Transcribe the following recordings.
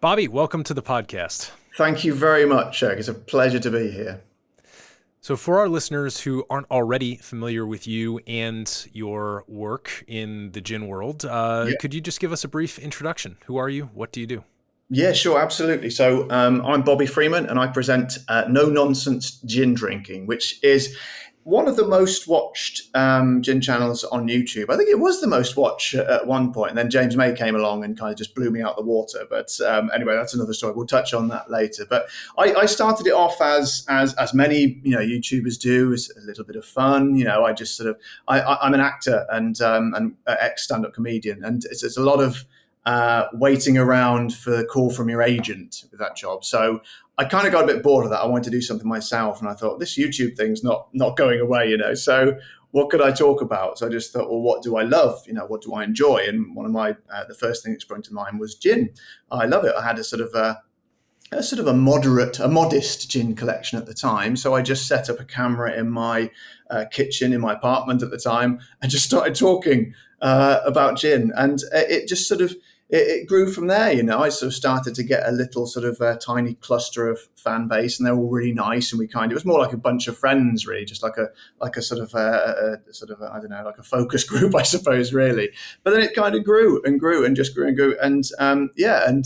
Bobby, welcome to the podcast. Thank you very much, Eric. It's a pleasure to be here. So, for our listeners who aren't already familiar with you and your work in the gin world, Yeah, could you just give us a brief introduction? Who are you? What do you do? yeah, sure, absolutely. So I'm Bobby Freeman, and I present No Nonsense Gin Drinking, which is one of the most watched gin channels on YouTube. I think it was the most watched at one point, and then James May came along and kind of just blew me out the water. But anyway, that's another story. We'll touch on that later. But I started it off as many YouTubers do, as a little bit of fun. I just sort of I'm an actor and ex stand-up comedian, and it's a lot of waiting around for the call from your agent with that job. So I kind of got a bit bored of that. I wanted to do something myself, and I thought this YouTube thing's not going away. So what could I talk about? So I just thought, well, what do I love? What do I enjoy? And one of my the first thing that sprung to mind was gin. I love it. I had a modest gin collection at the time. So I just set up a camera in my kitchen in my apartment at the time and just started talking about gin, and it just sort of it grew from there. I sort of started to get a little sort of tiny cluster of fan base, and they're all really nice. And it was more like a bunch of friends, really, just like a sort of I don't know, like a focus group, I suppose, really. But then it kind of grew and grew and just grew and grew, and and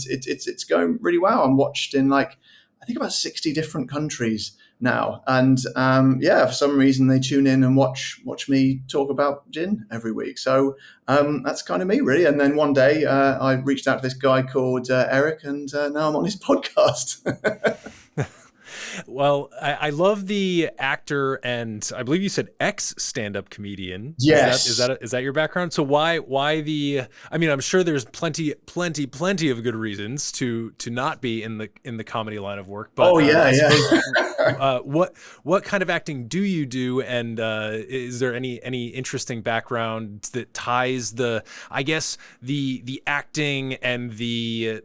it's going really well. I'm watched in I think about 60 different countries now, and for some reason they tune in and watch me talk about gin every week. So that's kind of me, really. And then one day I reached out to this guy called Eric, and now I'm on his podcast. Well, I love the actor, and I believe you said ex stand-up comedian. Yes. Is that your background? So why the? I mean, I'm sure there's plenty of good reasons to not be in the comedy line of work. But Oh yeah, I yeah. suppose, what kind of acting do you do, and is there any interesting background that ties the acting and the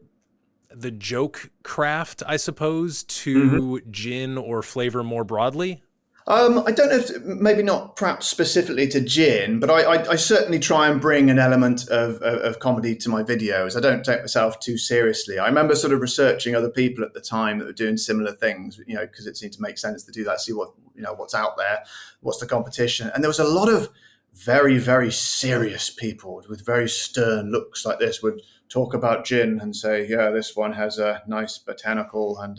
joke craft, I suppose, Mhm. to gin or flavor more broadly? I don't know if maybe not perhaps specifically to gin, but I certainly try and bring an element of comedy to my videos. I don't take myself too seriously. I remember sort of researching other people at the time that were doing similar things, because it seemed to make sense to do that, see what's out there, what's the competition. And there was a lot of very, very serious people with very stern looks like this would talk about gin and say, yeah, this one has a nice botanical, and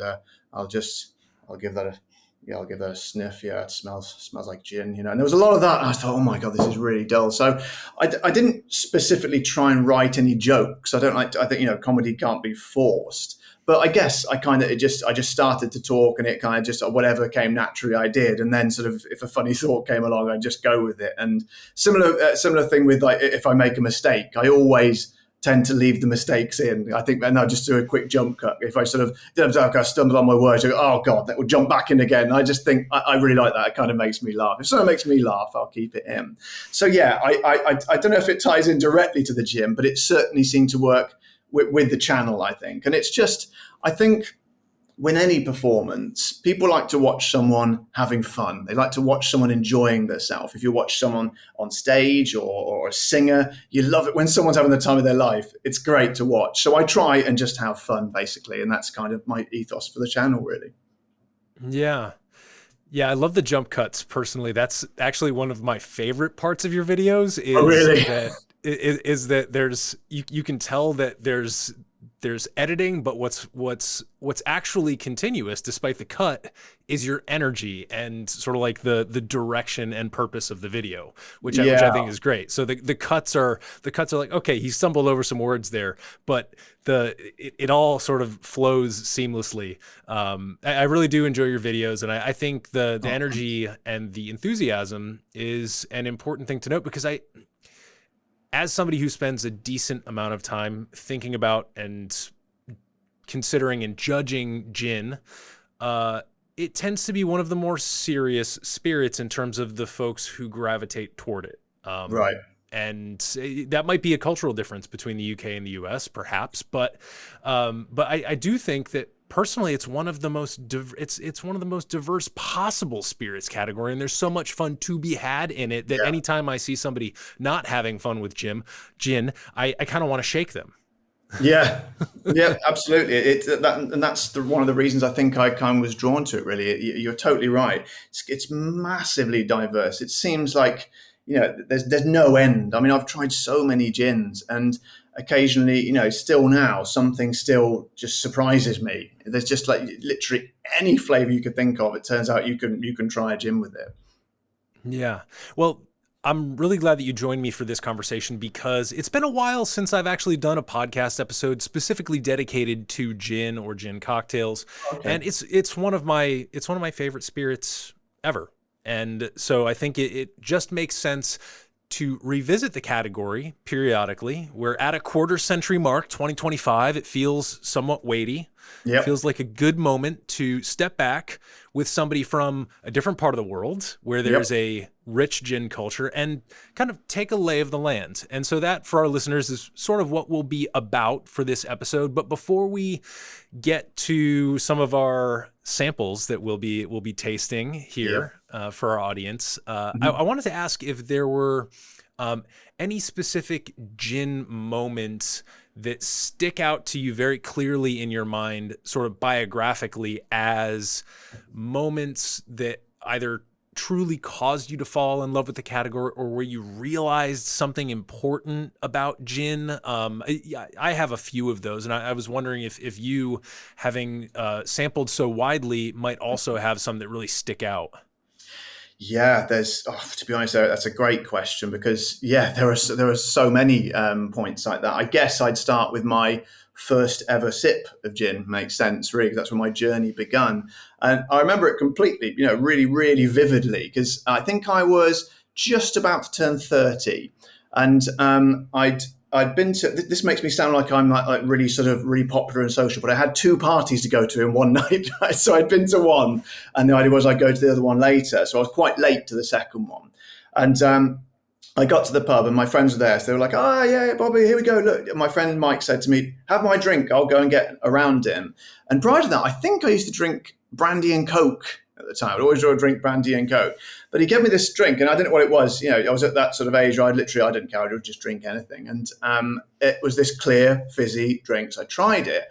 I'll just, I'll give that a, yeah, I'll give that a sniff. Yeah, it smells like gin. And there was a lot of that. And I thought, oh my god, this is really dull. So I didn't specifically try and write any jokes. I think comedy can't be forced. But I guess I just started to talk, and it kind of just whatever came naturally I did, and then sort of if a funny thought came along, I'd just go with it. And similar thing with, like, if I make a mistake, I always tend to leave the mistakes in. I think, and I just do a quick jump cut. If I sort of I stumble on my words, I go, oh god, that will jump back in again. I just think I really like that. It kind of makes me laugh. If something makes me laugh, I'll keep it in. So yeah, I don't know if it ties in directly to the gym, but it certainly seemed to work with the channel, I think. And it's just, I think, when any performance, people like to watch someone having fun. They like to watch someone enjoying themselves. If you watch someone on stage or a singer, you love it when someone's having the time of their life. It's great to watch. So I try and just have fun, basically. And that's kind of my ethos for the channel, really. Yeah. Yeah, I love the jump cuts personally. That's actually one of my favorite parts of your videos Oh, is really? that there's you can tell that there's editing, but what's actually continuous despite the cut is your energy and sort of like the direction and purpose of the video, which I Yeah. think is great. So the cuts are like, okay, he stumbled over some words there, but it all sort of flows seamlessly. I really do enjoy your videos, and I think the energy and the enthusiasm is an important thing to note, because as somebody who spends a decent amount of time thinking about and considering and judging gin, it tends to be one of the more serious spirits in terms of the folks who gravitate toward it. Right. And that might be a cultural difference between the UK and the US, perhaps, but I do think that personally, it's one of the most it's one of the most diverse possible spirits category, and there's so much fun to be had in it that Yeah. anytime I see somebody not having fun with gin, I kind of want to shake them. Yeah, yeah, absolutely. And that's one of the reasons I think I kind of was drawn to it. Really, you're totally right. It's massively diverse. It seems like there's no end. I mean, I've tried so many gins, and occasionally, still now something still just surprises me. There's just like literally any flavor you could think of. It turns out you can try a gin with it. Yeah. Well, I'm really glad that you joined me for this conversation because it's been a while since I've actually done a podcast episode specifically dedicated to gin or gin cocktails, Okay. and it's one of my favorite spirits ever. And so I think it just makes sense to revisit the category periodically. We're at a quarter century mark, 2025. It feels somewhat weighty. Yep. Feels like a good moment to step back with somebody from a different part of the world where Yep. there's a rich gin culture and kind of take a lay of the land. And so that for our listeners is sort of what we'll be about for this episode. But before we get to some of our samples that we'll be tasting Yep. here for our audience, I Mhm. wanted to ask if there were any specific gin moments that stick out to you very clearly in your mind, sort of biographically, as moments that either truly caused you to fall in love with the category or where you realized something important about gin. I have a few of those, and I was wondering if you, having sampled so widely, might also have some that really stick out. Yeah, to be honest, that's a great question because there are so many points like that. I guess I'd start with my first ever sip of gin. Makes sense, really, 'cause that's where my journey begun, and I remember it completely, really, really vividly because I think I was just about to turn 30, and I'd been to. This makes me sound like I'm like really sort of really popular and social, but I had two parties to go to in one night, right? So I'd been to one, and the idea was I'd go to the other one later. So I was quite late to the second one. And I got to the pub and my friends were there. So they were like, oh, yeah, Bobby, here we go. Look, my friend Mike said to me, have my drink. I'll go and get around him. And prior to that, I think I used to drink brandy and Coke at the time. I'd always drink brandy and Coke. But he gave me this drink and I didn't know what it was. I was at that sort of age where I didn't care. I would just drink anything. And it was this clear, fizzy drink. So I tried it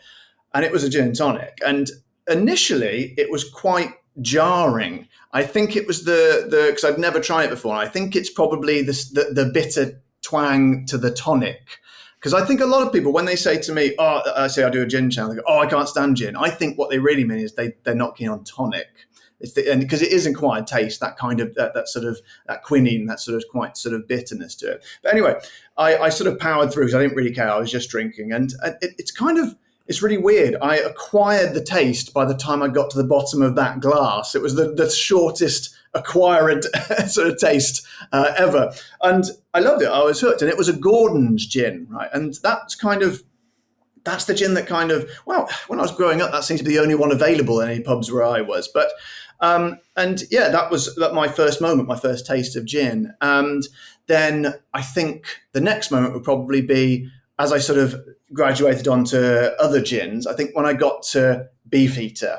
and it was a gin and tonic. And initially, it was quite jarring. I think it was the because I'd never tried it before. I think it's probably the bitter twang to the tonic. Because I think a lot of people, when they say to me, "Oh, I say I do a gin channel," they go, "Oh, I can't stand gin." I think what they really mean is they're not keen on tonic. And because it isn't quite a taste, that kind of that sort of that quinine, that sort of quite sort of bitterness to it. But anyway, I sort of powered through because I didn't really care. I was just drinking, and it's kind of it's really weird. I acquired the taste by the time I got to the bottom of that glass. It was the shortest acquired sort of taste ever. And I loved it. I was hooked. And it was a Gordon's gin, right? And that's the gin that well, when I was growing up, that seemed to be the only one available in any pubs where I was. But and yeah, that was my first moment, my first taste of gin. And then I think the next moment would probably be as I sort of graduated onto other gins. I think when I got to Beefeater,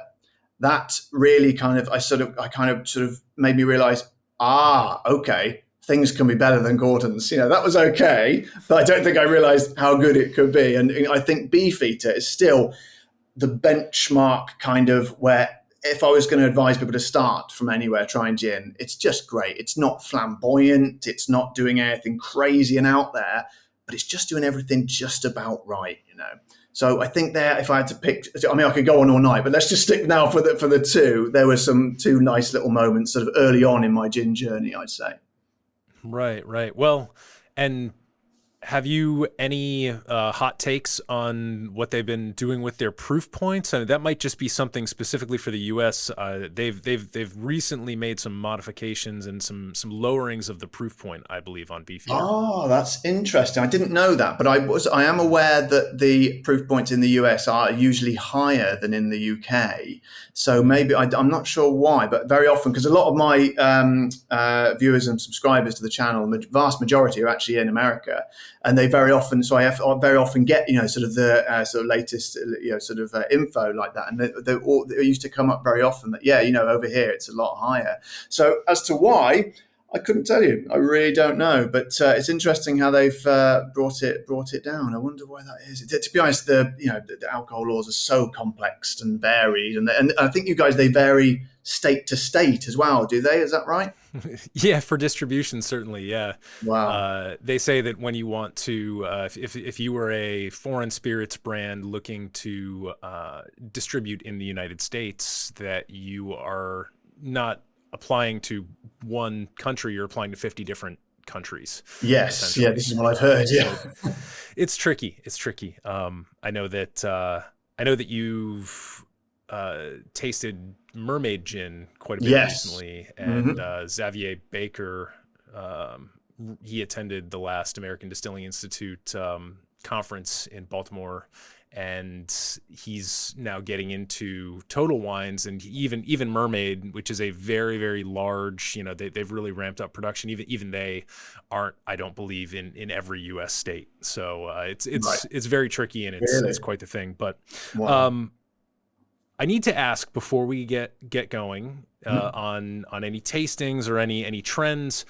that really I kind of sort of made me realize, okay, things can be better than Gordon's. That was okay, but I don't think I realized how good it could be. And I think Beefeater is still the benchmark kind of where if I was going to advise people to start from anywhere trying gin, it's just great. It's not flamboyant. It's not doing anything crazy and out there, but it's just doing everything just about right. So I think there, if I had to pick, I mean, I could go on all night, but let's just stick now for the two. There were two nice little moments sort of early on in my gin journey, I'd say. Right, right. Well, and have you any hot takes on what they've been doing with their proof points? I mean, that might just be something specifically for the U.S. They've recently made some modifications and some lowerings of the proof point, I believe, on Beefeater. Oh, that's interesting. I didn't know that, but I am aware that the proof points in the US are usually higher than in the UK. So maybe I'm not sure why, but very often, because a lot of my viewers and subscribers to the channel, the vast majority are actually in America, and they very often, so I very often get sort of the sort of latest sort of info like that, and they used to come up very often that over here it's a lot higher. So as to why. I couldn't tell you. I really don't know. But it's interesting how they've brought it down. I wonder why that is. To be honest, the alcohol laws are so complex and varied, and I think you guys, they vary state to state as well. Do they? Is that right? Yeah, for distribution, certainly. Yeah. Wow. They say that when you want to, if you were a foreign spirits brand looking to distribute in the United States, that you are not applying to one country, you're applying to 50 different countries, Yes. Yeah. essentially. This is what I've heard. Yeah. So it's tricky. It's tricky. I know that you've tasted mermaid gin quite a bit Yes. recently, and Hmm. Xavier Baker, he attended the last American Distilling Institute conference in Baltimore, and he's now getting into total wines, and even mermaid, which is a very, very large, they've really ramped up production. Even they aren't, I don't believe, in every US state. So it's Right. it's very tricky, and it's Really? quite the thing. But Wow. um I need to ask before we get going Mhm. on any tastings or any trends.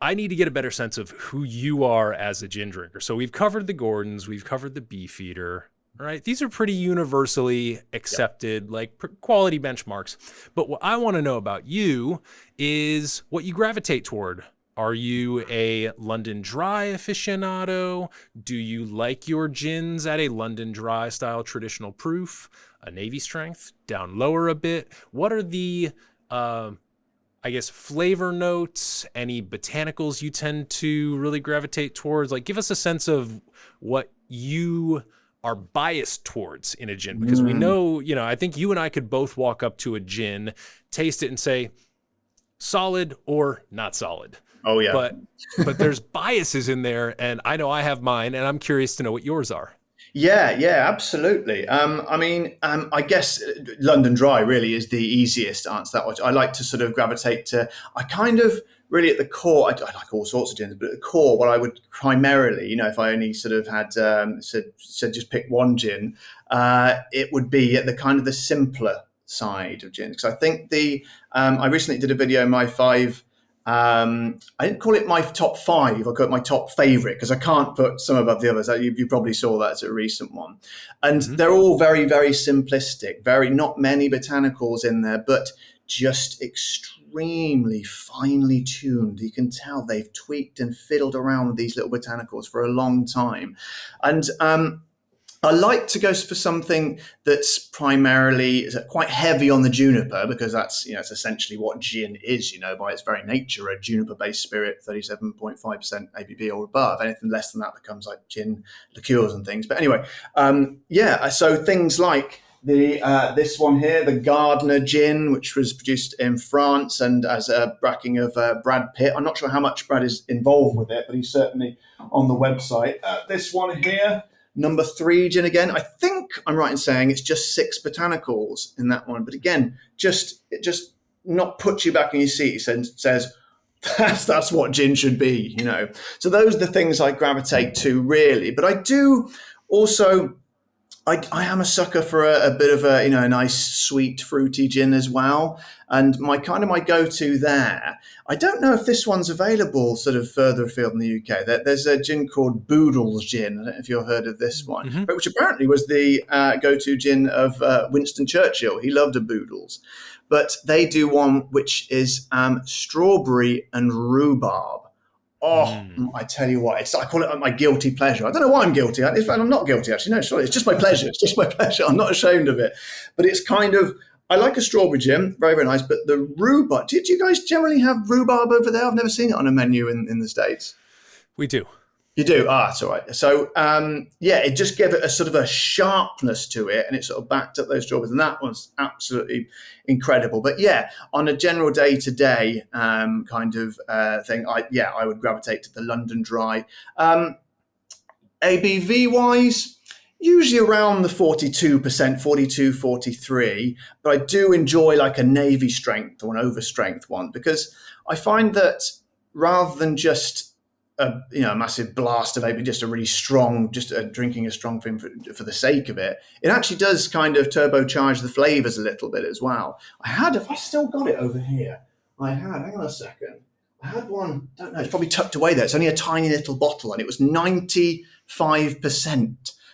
I need to get a better sense of who you are as a gin drinker. So we've covered the Gordons, we've covered the Beefeater, right? These are pretty universally Yep. accepted, like quality benchmarks. But what I want to know about you is what you gravitate toward. Are you a London Dry aficionado? Do you like your gins at a London Dry style traditional proof, a Navy strength, down lower a bit? What are the, I guess, flavor notes, any botanicals you tend to really gravitate towards? Like, give us a sense of what you are biased towards in a gin, because we Mm. know, I think you and I could both walk up to a gin, taste it, and say solid or not solid. Oh yeah. But there's biases in there, and I know I have mine, and I'm curious to know what yours are. Yeah, yeah, absolutely. I mean, I guess London Dry really is the easiest answer. That much. I like to sort of gravitate to. I kind of really at the core. I like all sorts of gins, but at the core, what I would primarily, if I only sort of had said just pick one gin, it would be at the kind of the simpler side of gins. Because I think I recently did a video, my five. I didn't call it my top five. I call it my top favorite because I can't put some above the others. You probably saw that as a recent one, and Mm-hmm. they're all very, very simplistic. Very not many botanicals in there, but just extremely finely tuned. You can tell they've tweaked and fiddled around with these little botanicals for a long time, and I like to go for something that's primarily quite heavy on the juniper because that's it's essentially what gin is. By its very nature, a juniper-based spirit, 37.5% ABV or above. Anything less than that becomes like gin liqueurs and things. But anyway, yeah. So things like this one here, the Gardner gin, which was produced in France and as a backing of Brad Pitt. I'm not sure how much Brad is involved with it, but he's certainly on the website. This one here. Number 3 gin again. I think I'm right in saying it's just 6 botanicals in that one. But again, it just not puts you back in your seat and says that's what gin should be. So those are the things I gravitate to really. But I do also I am a sucker for a bit of a nice sweet fruity gin as well, and my go-to there. I don't know if this one's available sort of further afield in the UK. There's a gin called Boodle's Gin. I don't know if you've heard of this one, Mm-hmm. but which apparently was the go-to gin of Winston Churchill. He loved a Boodle's, but they do one which is strawberry and rhubarb. Oh, Mm. I tell you what, I call it my guilty pleasure. I don't know why I'm guilty. In fact, I'm not guilty, actually. No, sorry. It's just my pleasure. It's just my pleasure. I'm not ashamed of it. But it's kind of, I like a strawberry gin, very, very nice. But the rhubarb, do you guys generally have rhubarb over there? I've never seen it on a menu in the States. We do. You do? That's all right. So, yeah, it just gave it a sort of a sharpness to it, and it sort of backed up those strawberries, and that was absolutely incredible. But yeah, on a general day-to-day kind of thing, I would gravitate to the London Dry. ABV-wise, usually around the 42%, 42, 43, but I do enjoy like a Navy strength or an over-strength one because I find that rather than just a massive blast of maybe just a really strong, just drinking a strong thing for the sake of it, it actually does kind of turbocharge the flavors a little bit as well. Have I still got it over here? Hang on a second. I had one, I don't know, it's probably tucked away there. It's only a tiny little bottle and it was 95%.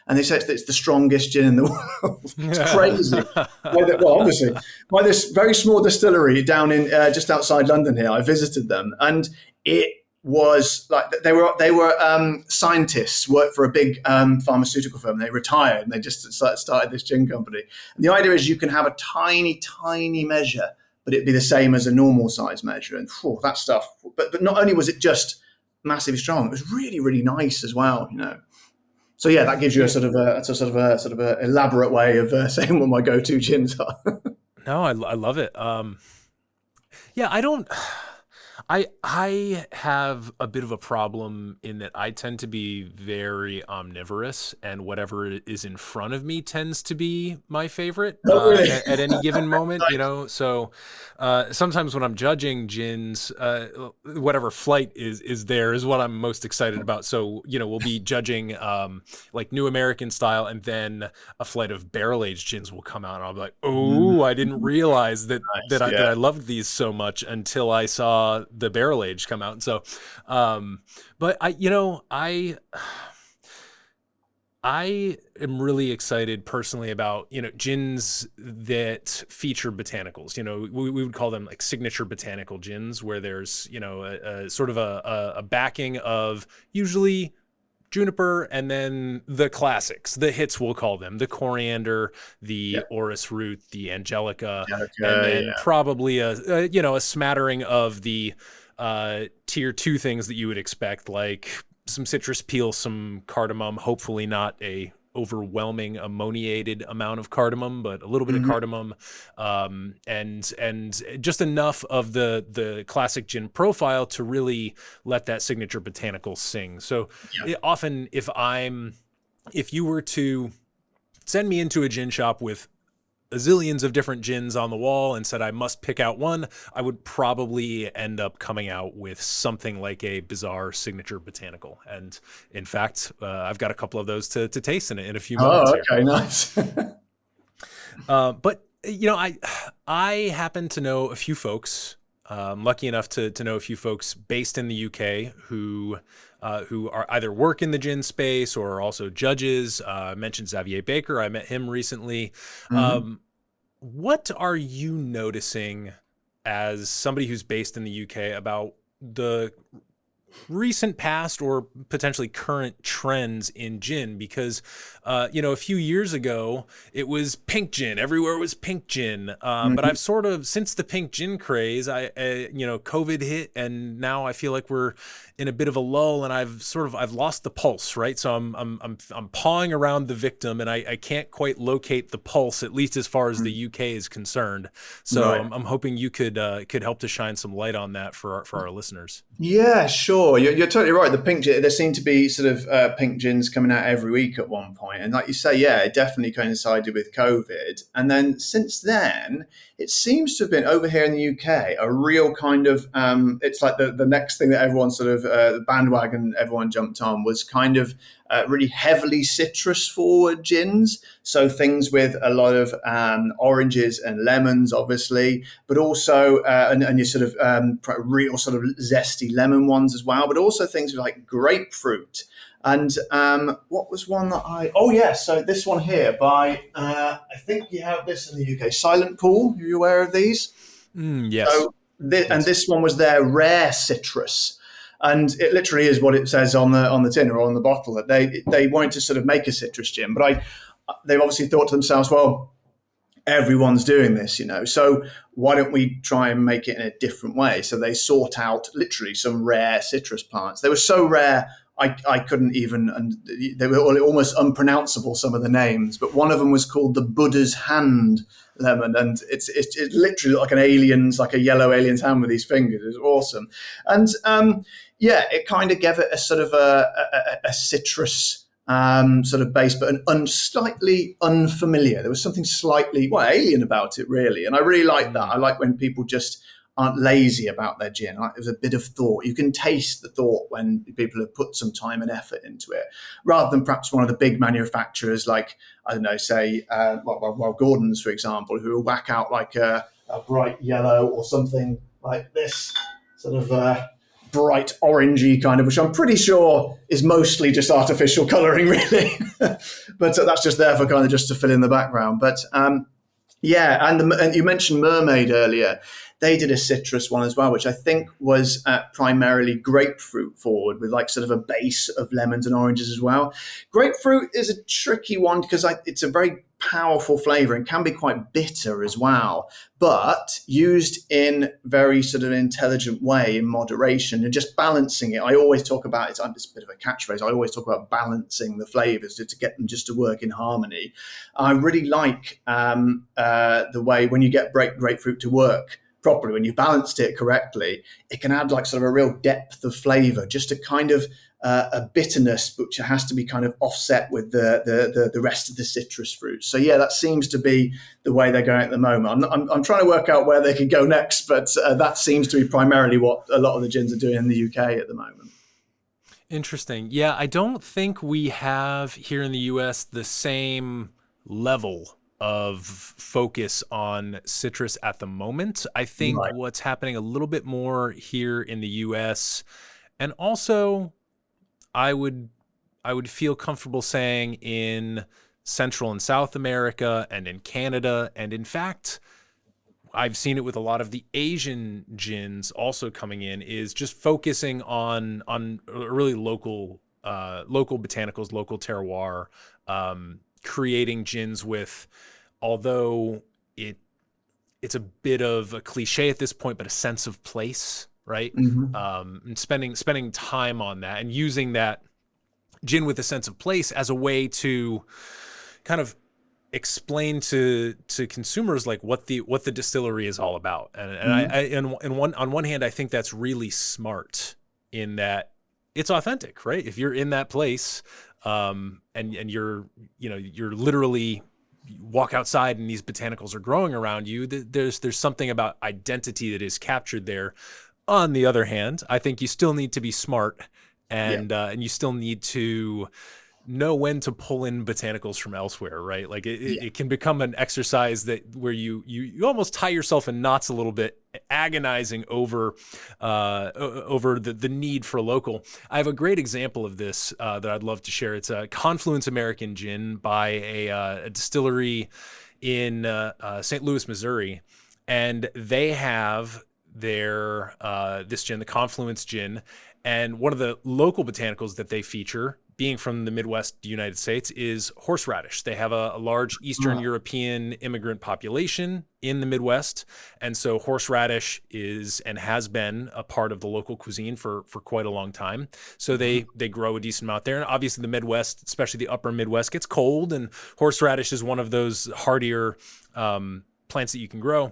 And they said it's the strongest gin in the world. It's crazy. Well, obviously, by this very small distillery down in just outside London here, I visited them, and it was like they were scientists, worked for a big pharmaceutical firm. They retired and they just started this gin company. And the idea is you can have a tiny measure, but it'd be the same as a normal size measure. And that stuff. But not only was it just massively strong, it was really nice as well. So yeah, that gives you a sort of a elaborate way of saying what my go-to gins are. No, I love it. Yeah, I have a bit of a problem in that I tend to be very omnivorous, and whatever is in front of me tends to be my favorite Really? at any given moment, So sometimes when I'm judging gins, whatever flight is there is what I'm most excited about. So, we'll be judging like New American style, and then a flight of barrel-aged gins will come out, and I'll be like, oh, I didn't realize that Nice, that I loved these so much until I saw the barrel age come out. And so, but I am really excited personally about, gins that feature botanicals. We would call them like signature botanical gins, where there's, a sort of a backing of usually juniper, and then the classics, the hits, we'll call them, the coriander, the orris root, the angelica, and then probably a smattering of the tier 2 things that you would expect, like some citrus peel, some cardamom, hopefully not a overwhelming ammoniated amount of cardamom, but a little bit of cardamom, and just enough of the classic gin profile to really let that signature botanical sing. So often if you were to send me into a gin shop with a zillions of different gins on the wall and said I must pick out one, I would probably end up coming out with something like a bizarre signature botanical. And in fact, I've got a couple of those to taste in a few moments here. Okay, nice. But I happen to know a few folks. Lucky enough to know a few folks based in the UK who are either work in the gin space or are also judges. I mentioned Xavier Baker. I met him recently. What are you noticing as somebody who's based in the UK about the recent past or potentially current trends in gin? Because a few years ago it was pink gin, everywhere was pink gin, but I've sort of, since the pink gin craze, COVID hit, and now I feel like we're in a bit of a lull, and I've lost the pulse, right? So I'm pawing around the victim, and I can't quite locate the pulse, at least as far as the UK is concerned. So Right. I'm hoping you could help to shine some light on that for our listeners. Yeah, sure. You're totally right. The pink gin, there seem to be sort of pink gins coming out every week at one point. And like you say, yeah, it definitely coincided with COVID. And then since then, it seems to have been over here in the UK, a real kind of, it's like the next thing that everyone sort of, the bandwagon everyone jumped on was kind of really heavily citrus forward gins. So things with a lot of oranges and lemons, obviously, but also, and your sort of real sort of zesty lemon ones as well, but also things like grapefruit. And what was one that so this one here by, I think you have this in the UK, Silent Pool. Are you aware of these? Yes. So and this one was their rare citrus. And it literally is what it says on the tin or on the bottle, that they wanted to sort of make a citrus gin. But they've obviously thought to themselves, well, everyone's doing this, so why don't we try and make it in a different way? So they sought out literally some rare citrus plants. They were so rare, I couldn't even, and they were almost unpronounceable, some of the names, but one of them was called the Buddha's hand lemon, and it's literally like like a yellow alien's hand with these fingers. It's awesome. And it kind of gave it a sort of a citrus sort of base, but slightly unfamiliar. There was something slightly alien about it, really. And I really like that. I like when people just aren't lazy about their gin. Like, there's a bit of thought. You can taste the thought when people have put some time and effort into it, rather than perhaps one of the big manufacturers like, I don't know, say, Gordon's, for example, who will whack out like a bright yellow or something like this, sort of bright orangey kind of, which I'm pretty sure is mostly just artificial colouring, really. But that's just there for kind of just to fill in the background. But yeah, and you mentioned Mermaid earlier. They did a citrus one as well, which I think was primarily grapefruit forward, with like sort of a base of lemons and oranges as well. Grapefruit is a tricky one because it's a very powerful flavour and can be quite bitter as well, but used in very sort of intelligent way, in moderation and just balancing it. I always talk about it's a bit of a catchphrase. I always talk about balancing the flavours to get them just to work in harmony. I really like the way when you get grapefruit to work properly, when you've balanced it correctly, it can add like sort of a real depth of flavour, just a kind of a bitterness, which has to be kind of offset with the rest of the citrus fruits. So yeah, that seems to be the way they're going at the moment. I'm trying to work out where they could go next, but that seems to be primarily what a lot of the gins are doing in the UK at the moment. Interesting. Yeah, I don't think we have here in the US the same level of focus on citrus at the moment. I think Right. what's happening a little bit more here in the US, and also I would feel comfortable saying in Central and South America and in Canada, and in fact I've seen it with a lot of the Asian gins also coming in, is just focusing on really local botanicals, local terroir, creating gins with, although it's a bit of a cliche at this point, but a sense of place, right? Mm-hmm. And spending time on that and using that gin with a sense of place as a way to kind of explain to consumers like what the distillery is all about. And on one hand, I think that's really smart in that it's authentic, right? If you're in that place, and you're literally, you walk outside and these botanicals are growing around you, there's something about identity that is captured there. On the other hand, I think you still need to be smart, and you still need to know when to pull in botanicals from elsewhere, right? Like it can become an exercise where you almost tie yourself in knots a little bit, agonizing over the need for a local. I have a great example of this that I'd love to share. It's a Confluence American Gin by a distillery in St. Louis, Missouri, and they have their this gin, the Confluence Gin, and one of the local botanicals that they feature, being from the Midwest United States, is horseradish. They have a large Eastern European immigrant population in the Midwest, and so horseradish is and has been a part of the local cuisine for quite a long time. So they grow a decent amount there, and obviously the Midwest, especially the upper Midwest, gets cold, and horseradish is one of those hardier plants that you can grow.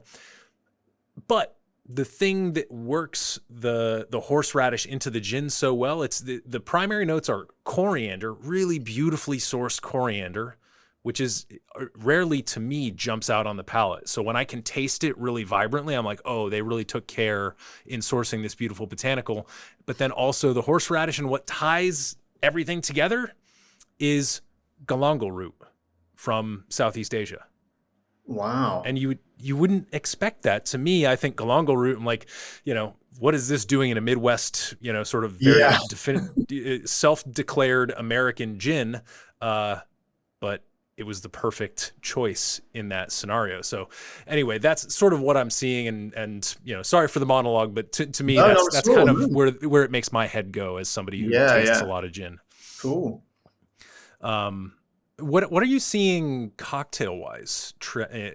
But the thing that works the horseradish into the gin so well, it's the primary notes are coriander, really beautifully sourced coriander, which is rarely, to me, jumps out on the palate. So when I can taste it really vibrantly, I'm like, oh, they really took care in sourcing this beautiful botanical. But then also the horseradish, and what ties everything together is galangal root from Southeast Asia. Wow. And you wouldn't expect that. To me, I think galangal root, I'm like, what is this doing in a Midwest, sort of very self-declared American gin? But it was the perfect choice in that scenario. So anyway, that's sort of what I'm seeing. And sorry for the monologue, but to me, that's kind of where it makes my head go as somebody who tastes a lot of gin. Cool. What are you seeing cocktail wise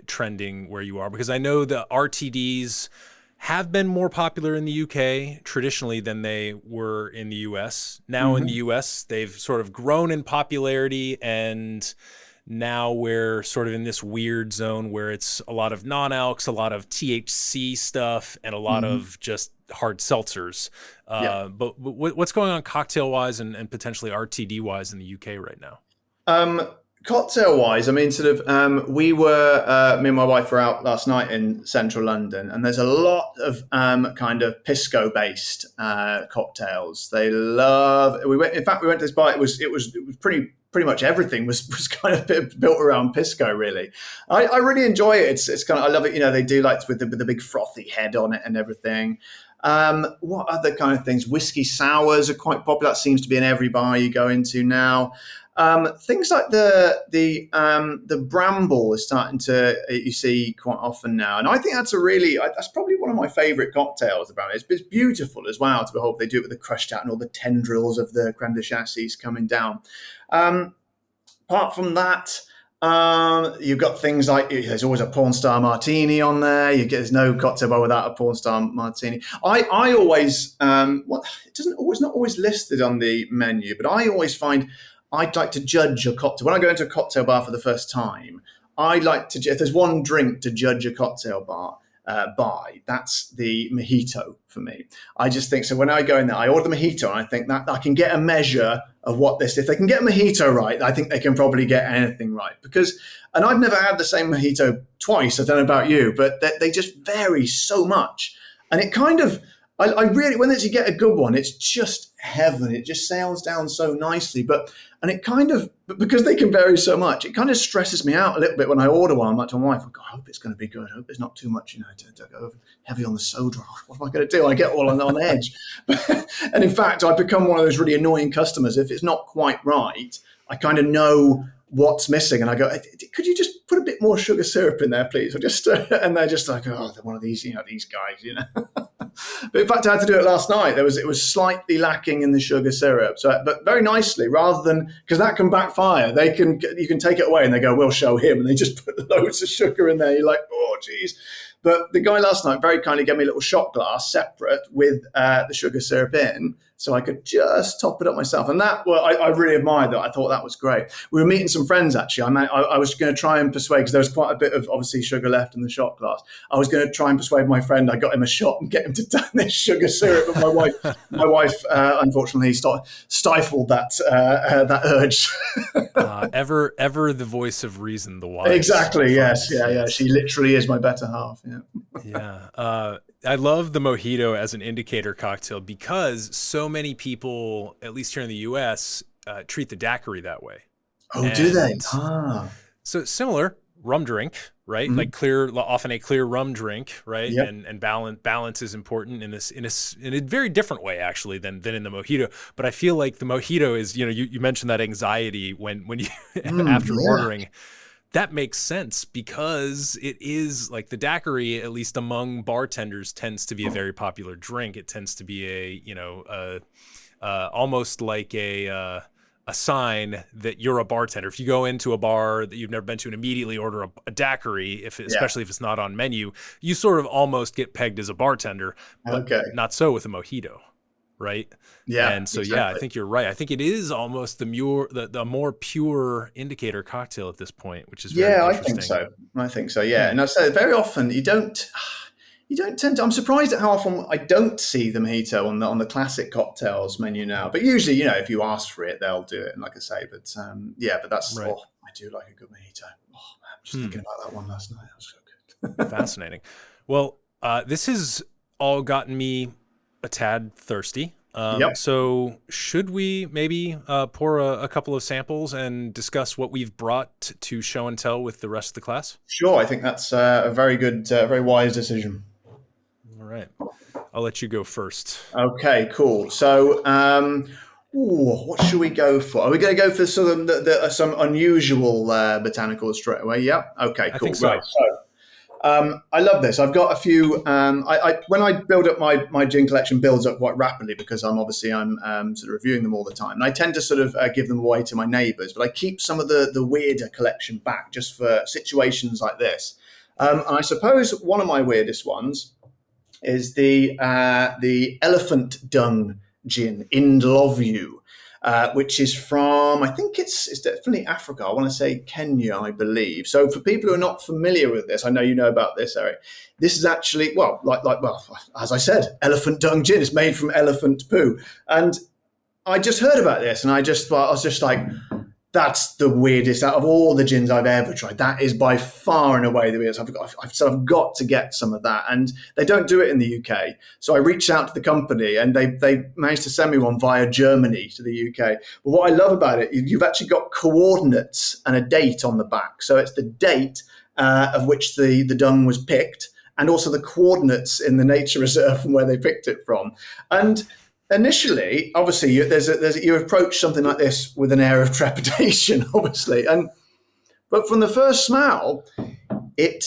trending where you are? Because I know the RTDs have been more popular in the UK traditionally than they were in the US. Now in the US, they've sort of grown in popularity, and now we're sort of in this weird zone where it's a lot of non-alcs, a lot of THC stuff, and a lot of just hard seltzers. But what's going on cocktail wise and potentially RTD wise in the UK right now? Cocktail wise, I mean, sort of, we were, me and my wife were out last night in central London, and there's a lot of kind of Pisco based cocktails. They love. We went to this bar. It was pretty much everything was kind of built around Pisco. Really, I really enjoy it. It's kind of, I love it. They do like with the big frothy head on it and everything. What other kind of things? Whiskey sours are quite popular. That seems to be in every bar you go into now. Things like the bramble is starting to you see quite often now, and I think that's probably one of my favourite cocktails. About it, it's beautiful as well to behold. They do it with the crushed out and all the tendrils of the creme de chassis coming down. Apart from that, you've got things like there's always a porn star martini on there. There's no cocktail bar without a porn star martini. I always it's not always listed on the menu, but I always find I'd like to judge a cocktail when I go into a cocktail bar for the first time. I like to, if there's one drink to judge a cocktail bar by, that's the mojito for me. I just think so. When I go in there, I order the mojito, and I think that I can get a measure of what this. If they can get a mojito right, I think they can probably get anything right. And I've never had the same mojito twice. I don't know about you, but they just vary so much, and it kind of. I really, when you get a good one, it's just heaven. It just sails down so nicely. And it kind of, because they can vary so much, it kind of stresses me out a little bit when I order one. I'm like to my wife, I hope it's going to be good. I hope it's not too much, to go heavy on the soda. What am I going to do? I get all on edge. And in fact, I become one of those really annoying customers. If it's not quite right, I kind of know what's missing, and I go, could you just put a bit more sugar syrup in there, please? Or just and they're just like, oh, they're one of these, these guys, But in fact, I had to do it last night. It was slightly lacking in the sugar syrup, but very nicely, rather than, because that can backfire. You can take it away, and they go, we'll show him, and they just put loads of sugar in there. You're like, oh, geez. But the guy last night very kindly gave me a little shot glass separate with the sugar syrup in, so I could just top it up myself. And I really admired that. I thought that was great. We were meeting some friends, actually. I was going to try and persuade, because there was quite a bit of, obviously, sugar left in the shot glass. I was going to try and persuade my friend. I got him a shot and get him to down this sugar syrup. But my wife, unfortunately, stifled that urge. Ever the voice of reason, the wise. Exactly. Yes. Yeah. She literally is my better half. Yeah. Yeah. I love the mojito as an indicator cocktail because so many people, at least here in the U.S., treat the daiquiri that way. Oh, do they? So similar rum drink, right? Mm-hmm. Like often a clear rum drink, right? Yep. And balance is important in a very different way actually than in the mojito. But I feel like the mojito is, you mentioned that anxiety when you after ordering. That makes sense because it is like the daiquiri, at least among bartenders, tends to be a very popular drink. It tends to be almost like a sign that you're a bartender. If you go into a bar that you've never been to and immediately order a daiquiri, especially if it's not on menu, you sort of almost get pegged as a bartender, but not so with a mojito. Right. Yeah. And so, exactly. I think you're right. I think it is almost the more pure indicator cocktail at this point, which is very interesting. I think so. Yeah. And I say very often you don't tend to, I'm surprised at how often I don't see the mojito on the classic cocktails menu now, but usually, if you ask for it, they'll do it. And like I say, but that's, right. I do like a good mojito. Oh man, I'm just thinking about that one last night. That was so good. Fascinating. Well, this has all gotten me a tad thirsty. So should we maybe pour a couple of samples and discuss what we've brought to show and tell with the rest of the class? Sure. I think that's a very good, very wise decision. All right. I'll let you go first. Okay, cool. So what should we go for? Are we going to go for some unusual botanicals straight away? Yeah. Okay, cool. I think so. Right. So I love this. I've got a few. When I build up my gin collection, builds up quite rapidly because I'm sort of reviewing them all the time. And I tend to sort of give them away to my neighbours, but I keep some of the weirder collection back just for situations like this. And I suppose one of my weirdest ones is the elephant dung gin, In Love You. Which is from, I think it's definitely Africa. I want to say Kenya, I believe. So for people who are not familiar with this, I know you know about this, Eric. This is actually, as I said, elephant dung gin. It's made from elephant poo. And I just heard about this and I was just like, that's the weirdest out of all the gins I've ever tried. That is by far and away the weirdest. I've got to get some of that. And they don't do it in the UK. So I reached out to the company and they managed to send me one via Germany to the UK. But what I love about it, you've actually got coordinates and a date on the back. So it's the date of which the dung was picked and also the coordinates in the nature reserve from where they picked it from. And initially, obviously, you approach something like this with an air of trepidation, obviously, but from the first smell, it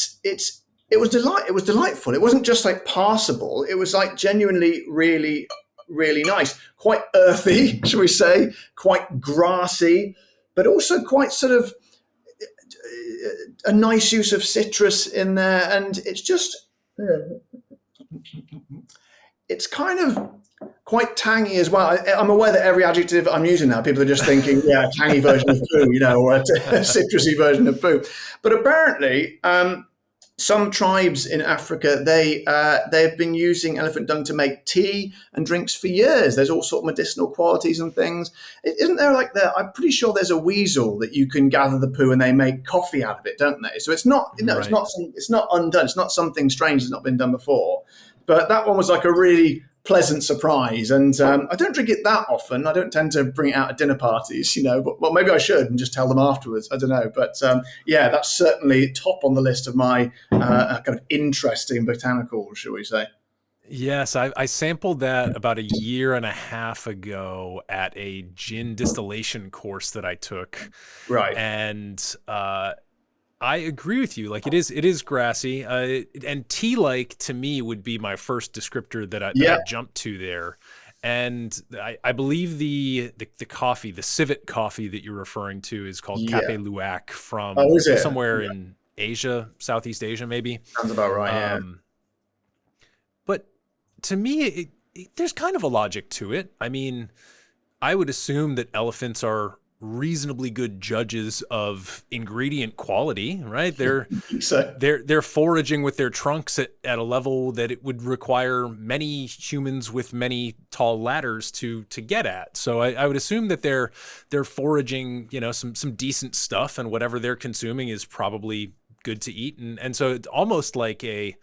was delightful. It wasn't just like passable. It was like genuinely really, really nice. Quite earthy, shall we say? Quite grassy, but also quite sort of a nice use of citrus in there. And it's just, it's kind of quite tangy as well. I'm aware that every adjective I'm using now, people are just thinking, yeah, a tangy version of poo, or a citrusy version of poo. But apparently, some tribes in Africa, they've been using elephant dung to make tea and drinks for years. There's all sort of medicinal qualities and things. Isn't there I'm pretty sure there's a weasel that you can gather the poo and they make coffee out of it, don't they? So it's not, right. It's not undone. It's not something strange that's not been done before. But that one was like a really pleasant surprise. And I don't drink it that often. I don't tend to bring it out at dinner parties, but well, maybe I should and just tell them afterwards. I don't know. But yeah, that's certainly top on the list of my kind of interesting botanicals, shall we say. Yes, I sampled that about a year and a half ago at a gin distillation course that I took. Right. And I agree with you. Like it is grassy, and tea-like to me would be my first descriptor that I jumped to there. And I believe the coffee, the civet coffee that you're referring to, is called Cape Luwak from somewhere in Asia, Southeast Asia, maybe. Sounds about right. Yeah. But to me, there's kind of a logic to it. I mean, I would assume that elephants are reasonably good judges of ingredient quality, right? They're foraging with their trunks at a level that it would require many humans with many tall ladders to get at. So I would assume that they're foraging, some decent stuff, and whatever they're consuming is probably good to eat. And so it's almost like a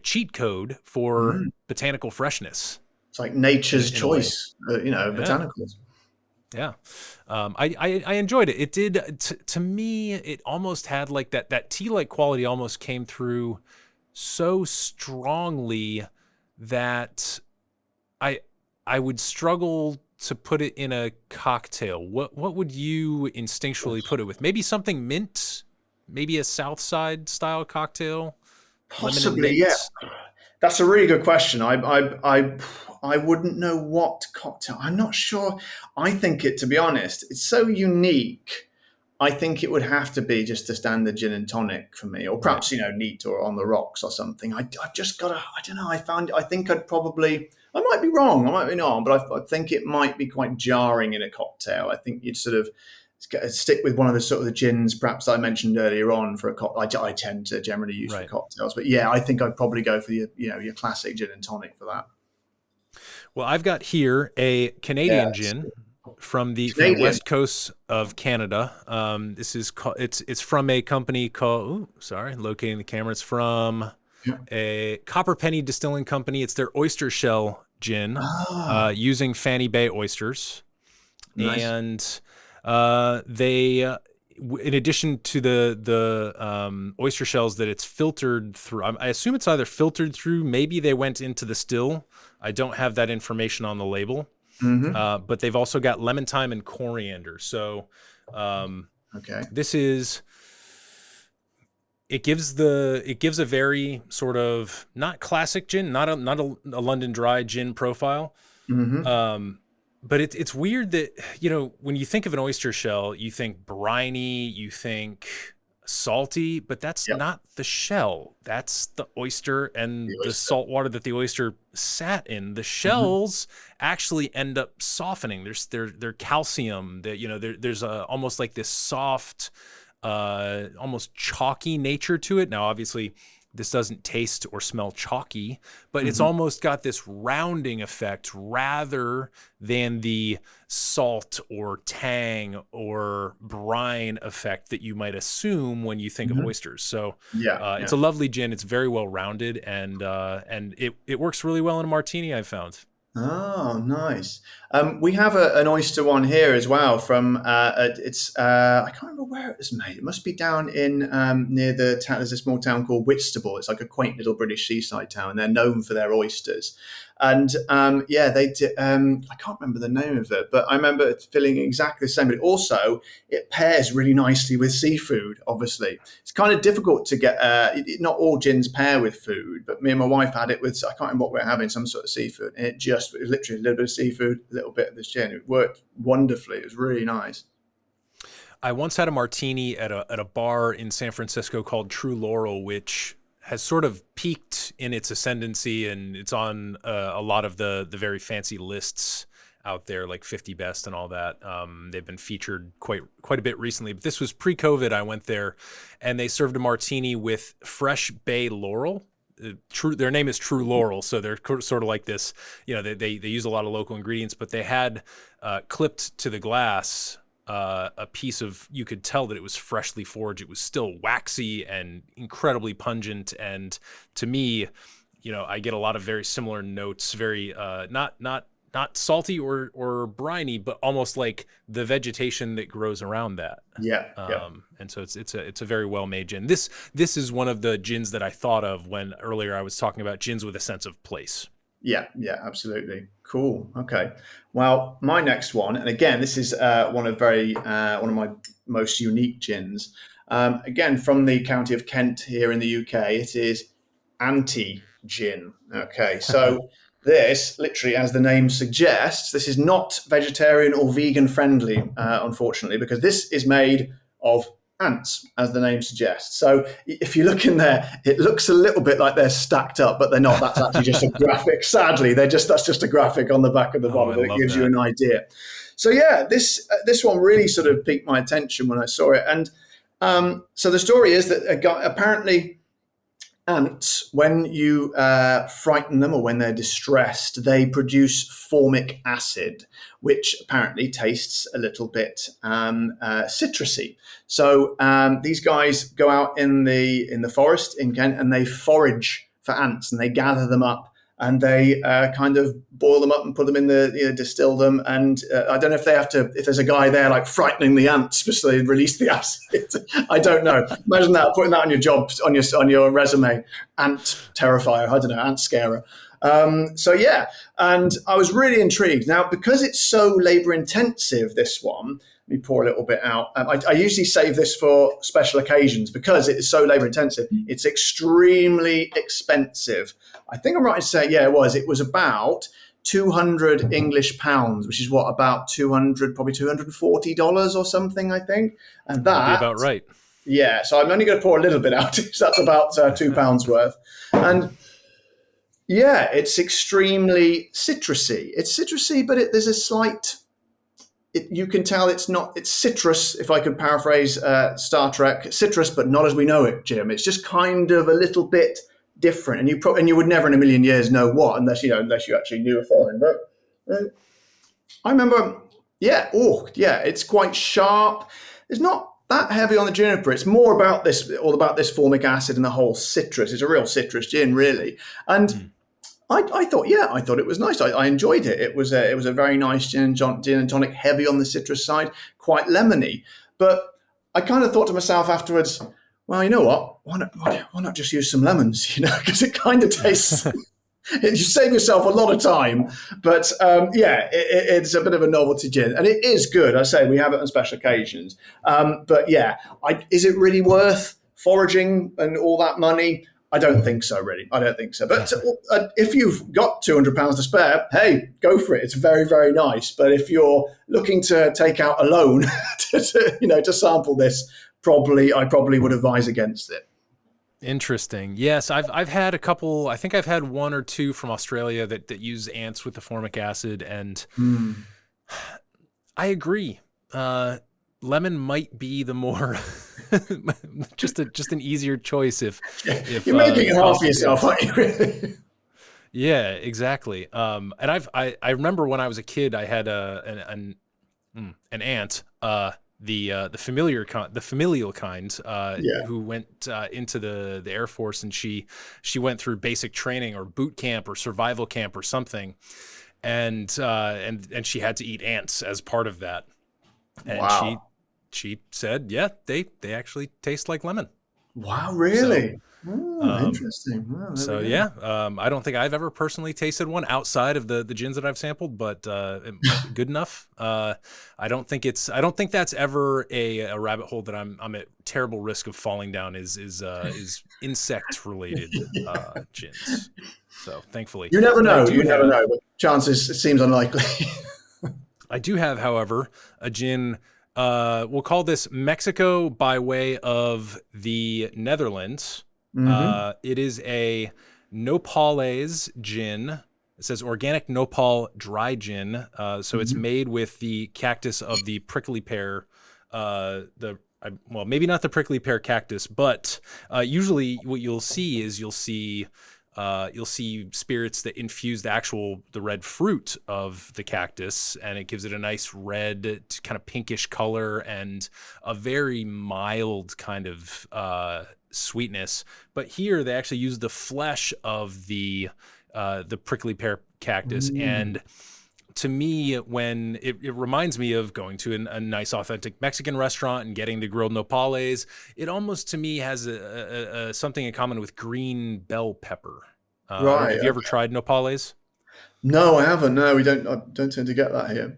cheat code for botanical freshness. It's like nature's choice, botanicals. Yeah. I enjoyed it. It did, to me, it almost had like that tea-like quality almost came through so strongly that I would struggle to put it in a cocktail. What would you instinctually put it with? Maybe something mint, maybe a Southside style cocktail? Possibly, yeah. That's a really good question. I wouldn't know what cocktail. I'm not sure. I think to be honest, it's so unique. I think it would have to be just a standard gin and tonic for me, or perhaps, neat or on the rocks or something. I've just got to, I don't know. I think I might be wrong. I might be wrong, but I think it might be quite jarring in a cocktail. I think you'd sort of stick with one of the sort of the gins, perhaps I mentioned earlier on for a cocktail. I tend to generally use for cocktails, but yeah, I think I'd probably go for your classic gin and tonic for that. Well, I've got here a Canadian gin from the west coast of Canada. This is it's from a company called locating the camera. It's from a Copperpenny Distilling Company. It's their oyster shell gin using Fanny Bay oysters. Nice. And they, in addition to the oyster shells that it's filtered through, I assume it's either filtered through, maybe they went into the still. I don't have that information on the label, but they've also got lemon thyme and coriander. So this is, it gives a very sort of not classic gin, not a London Dry gin profile. But it's weird that, when you think of an oyster shell, you think briny, you think salty, but that's not the shell. That's the oyster and the salt water that the oyster sat in. The shells actually end up softening. There's calcium that, there's almost like this soft, almost chalky nature to it. Now, obviously, this doesn't taste or smell chalky, but it's almost got this rounding effect rather than the salt or tang or brine effect that you might assume when you think of oysters. So it's a lovely gin. It's very well rounded, and it works really well in a martini, I've found. Oh, nice. We have an oyster one here as well. From it's I can't remember where it was made. It must be down in near the town. There's a small town called Whitstable. It's like a quaint little British seaside town. They're known for their oysters, and yeah, they did. I can't remember the name of it, but I remember it feeling exactly the same. But also, it pairs really nicely with seafood. Obviously, it's kind of difficult to get. Not all gins pair with food, but me and my wife had it with. I can't remember what we were having, some sort of seafood, and it was literally a little bit of seafood, a little bit of this gin. It worked wonderfully. It was really nice. I once had a martini at a bar in San Francisco called True Laurel, which has sort of peaked in its ascendancy, and it's on a lot of the very fancy lists out there, like 50 Best and all that. They've been featured quite a bit recently, but this was pre-COVID. I went there, and they served a martini with fresh bay laurel. Their name is True Laurel, so they're sort of like this. You know, they use a lot of local ingredients, but they had clipped to the glass a piece of, you could tell that it was freshly forged. It was still waxy and incredibly pungent. And to me, you know, I get a lot of very similar notes, very not salty or briny, but almost like the vegetation that grows around that. Yeah, yeah. And so it's a very well made gin. This is one of the gins that I thought of when earlier I was talking about gins with a sense of place. Yeah, yeah, absolutely. Cool. Okay. Well, my next one, and again, this is one of my most unique gins. Again, from the county of Kent here in the UK, it is anti-gin. Okay, so this, literally, as the name suggests, this is not vegetarian or vegan friendly, unfortunately, because this is made of ants, as the name suggests. So if you look in there, it looks a little bit like they're stacked up, but they're not. That's actually just a graphic. Sadly, that's just a graphic on the back of the bottle, but it gives you an idea. So yeah, this one really sort of piqued my attention when I saw it. And so the story is that apparently ants, when you frighten them or when they're distressed, they produce formic acid, which apparently tastes a little bit citrusy. So these guys go out in the forest in Kent and they forage for ants and they gather them up and they kind of boil them up and put them in distill them. And I don't know if there's a guy there like frightening the ants because they release the acid. I don't know. Imagine that, putting that on your job, on your resume. Ant terrifier, I don't know, ant scarer. So yeah, and I was really intrigued. Now, because it's so labor intensive, this one, let me pour a little bit out. I usually save this for special occasions because it is so labor intensive. It's extremely expensive. I think I'm right to say, yeah, it was about 200 English pounds, which is what, about probably $240 or something, I think. And That'd be about right. Yeah, so I'm only going to pour a little bit out. So that's about £2 worth. And yeah, it's extremely citrusy. It's citrusy, but there's a slight... you can tell it's citrus, if I could paraphrase Star Trek, citrus, but not as we know it, Jim. It's just kind of a little bit different, and you would never in a million years know what, unless you actually knew a foreign. But I remember, it's quite sharp. It's not that heavy on the juniper. It's more all about this formic acid and the whole citrus. It's a real citrus gin, really, and. I thought it was nice. I enjoyed it. It was a very nice gin and tonic, heavy on the citrus side, quite lemony. But I kind of thought to myself afterwards, well, you know what? Why not just use some lemons? You know, because it kind of tastes. You save yourself a lot of time. But it's a bit of a novelty gin, and it is good. I say we have it on special occasions. But yeah, is it really worth foraging and all that money? I don't think so, really. I don't think so. But if you've got £200 to spare, hey, go for it. It's very, very nice. But if you're looking to take out a loan to sample this, I probably would advise against it. Interesting. Yes, I've had a couple. I think I've had one or two from Australia that use ants with the formic acid, and I agree. Lemon might be the more just an easier choice if you're making it hard for yourself, aren't you? Really? Yeah, exactly. And I remember when I was a kid, I had an aunt, the familial kind, who went into the Air Force, and she went through basic training or boot camp or survival camp or something. and she had to eat ants as part of that. And Wow. she said, yeah, they actually taste like lemon. Wow, So really? Oh, um, interesting. Wow, there we so go. yeah, I don't think I've ever personally tasted one outside of the gins that I've sampled, but good enough. I don't think that's ever a rabbit hole that I'm at terrible risk of falling down. Is insect related gins. So thankfully, You never but know. You never know. But chances, it seems unlikely. I do have, however, a gin. We'll call this Mexico by way of the Netherlands. Hmm. It is a nopales gin. It says organic nopal dry gin. So it's Hmm. made with the cactus of the prickly pear. Well, maybe not the prickly pear cactus, but usually what you'll see is you'll see spirits that infuse the red fruit of the cactus, and it gives it a nice red, kind of pinkish color and a very mild kind of sweetness. But here they actually use the flesh of the prickly pear cactus, Mm. and to me, when it reminds me of going to a nice authentic Mexican restaurant and getting the grilled nopales, it almost to me has a something in common with green bell pepper. Right. Have you ever tried nopales? No, I haven't. No, we don't. I don't tend to get that here.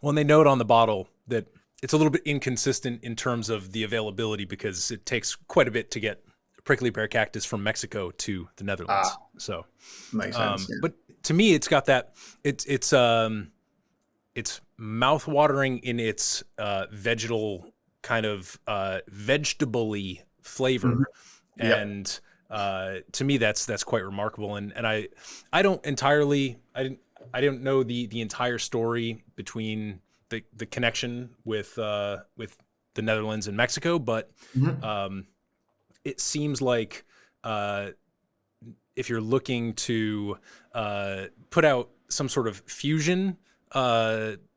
Well, and they note on the bottle that it's a little bit inconsistent in terms of the availability because it takes quite a bit to get prickly pear cactus from Mexico to the Netherlands. Ah, So, makes sense. but to me, it's got that. It's mouth-watering in its vegetal kind of vegetable-y Yeah. Hmm. flavor, Yep. and to me that's quite remarkable. And I don't entirely I didn't know the entire story between the connection with the Netherlands and Mexico, but Hmm. um, it seems like if you're looking to put out some sort of fusion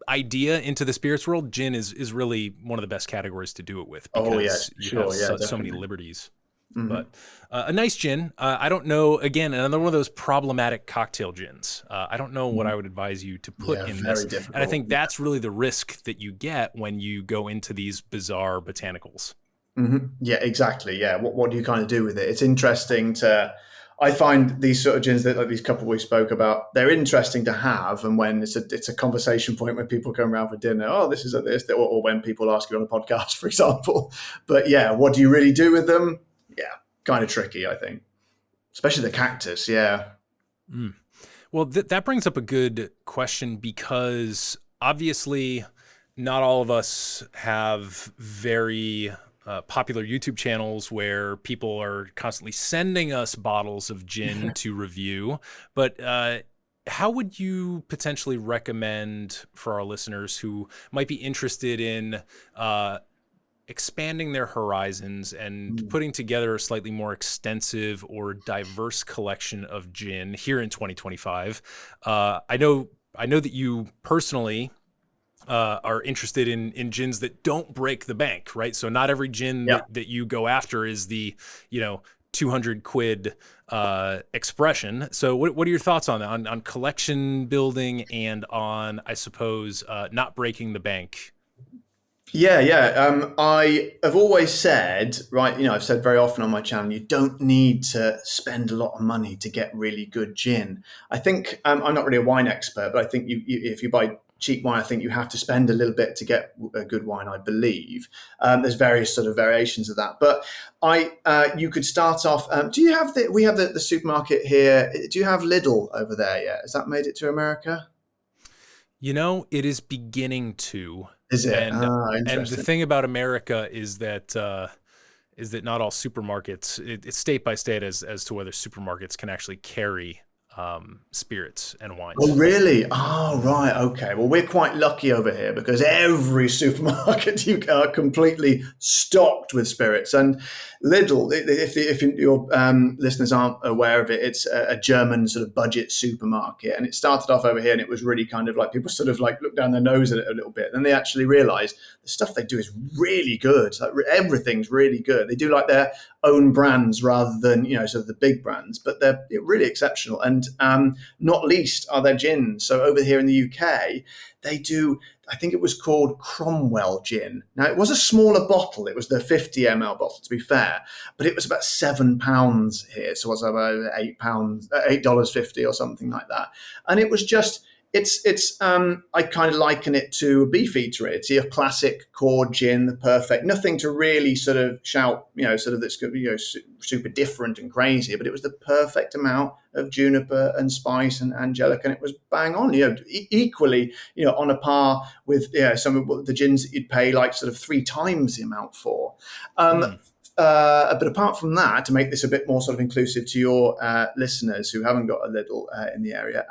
idea into the spirits world, gin is really one of the best categories to do it with Oh yes, because for you have sure. Yeah, so many definitely. liberties. Hmm. But a nice gin. I don't know. Again, another one of those problematic cocktail gins. I don't know what I would advise you to put Yeah, in this, very and I difficult. think that's really the risk that you get when you go into these bizarre botanicals. Hmm. Yeah, exactly. Yeah, what do you kind of do with it? It's interesting to. I find these sort of gins that like these couple we spoke about, they're interesting to have, and when it's a conversation point when people come around for dinner. Oh, this is a this, or when people ask you on a podcast, for example. But yeah, what do you really do with them? Yeah, kind of tricky, I think, especially the cactus. Yeah. Mm. Well, that brings up a good question because obviously not all of us have very popular YouTube channels where people are constantly sending us bottles of gin to review. But how would you potentially recommend for our listeners who might be interested in expanding their horizons and Mm. putting together a slightly more extensive or diverse collection of gin here in 2025? I know that you personally are interested in gins that don't break the bank, right? So not every gin Yeah. that you go after is the 200 quid expression. So what are your thoughts on that, on collection building and on, I suppose, not breaking the bank? Yeah, yeah. I have always said, right, I've said very often on my channel, you don't need to spend a lot of money to get really good gin. I think I'm not really a wine expert, but I think if you buy cheap wine, I think you have to spend a little bit to get a good wine, I believe. There's various sort of variations of that. But you could start off, do you have we have the supermarket here. Do you have Lidl over there yet? Has that made it to America? It is beginning to, Is it? and Ah, and the interesting. thing about America is that not all supermarkets, it's state by state as to whether supermarkets can actually carry spirits and Oh, wines. really? Oh, right. Okay. Well, we're quite lucky over here because every supermarket you are completely stocked with spirits. And Lidl, if your listeners aren't aware of it, it's a German sort of budget supermarket. And it started off over here and it was really kind of like people sort of like look down their nose at it a little bit. And they actually realize the stuff they do is really good. Like everything's really good. They do like their own brands rather than, sort of the big brands, but they're really exceptional. And not least are their gins. So over here in the UK, they do, I think it was called Cromwell gin. Now, it was a smaller bottle. It was the 50 ml bottle, to be fair, but it was about £7 here. So it was about £8, $8.50 or something like that. And it was just, it's I kind of liken it to a Beefeater. It's a classic core gin, the perfect, nothing to really sort of shout, sort of that's going to be super different and crazy, but it was the perfect amount of juniper and spice and angelic, and it was bang on. Equally, on a par with some of the gins that you'd pay like sort of 3 times the amount for. But apart from that, to make this a bit more sort of inclusive to your listeners who haven't got a little in the area.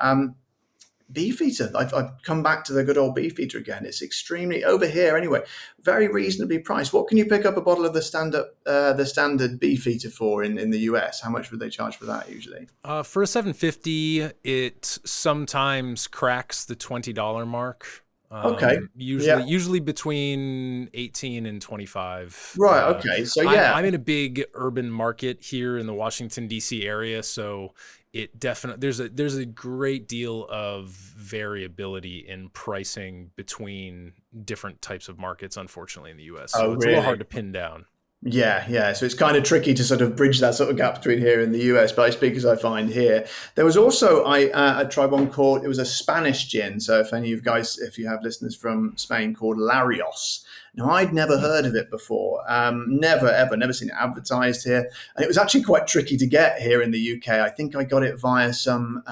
Beefeater. I've come back to the good old Beefeater again. It's extremely, over here anyway, very reasonably priced. What can you pick up a bottle of the standard Beefeater for in the US? How much would they charge for that usually? For a 750, it sometimes cracks the $20 mark. Okay. Usually between 18 and 25. Right. Okay. So yeah, I'm in a big urban market here in the Washington DC area, so it definitely there's a great deal of variability in pricing between different types of markets, unfortunately, in the US. So it's a little hard to pin down. Yeah. So it's kind of tricky to sort of bridge that sort of gap between here and the US, but I speak as I find here. There was also I tried one called, it was a Spanish gin. So if any of you guys, if you have listeners from Spain, called Larios. Now, I'd never heard of it before. Never seen it advertised here. And it was actually quite tricky to get here in the UK. I think I got it via some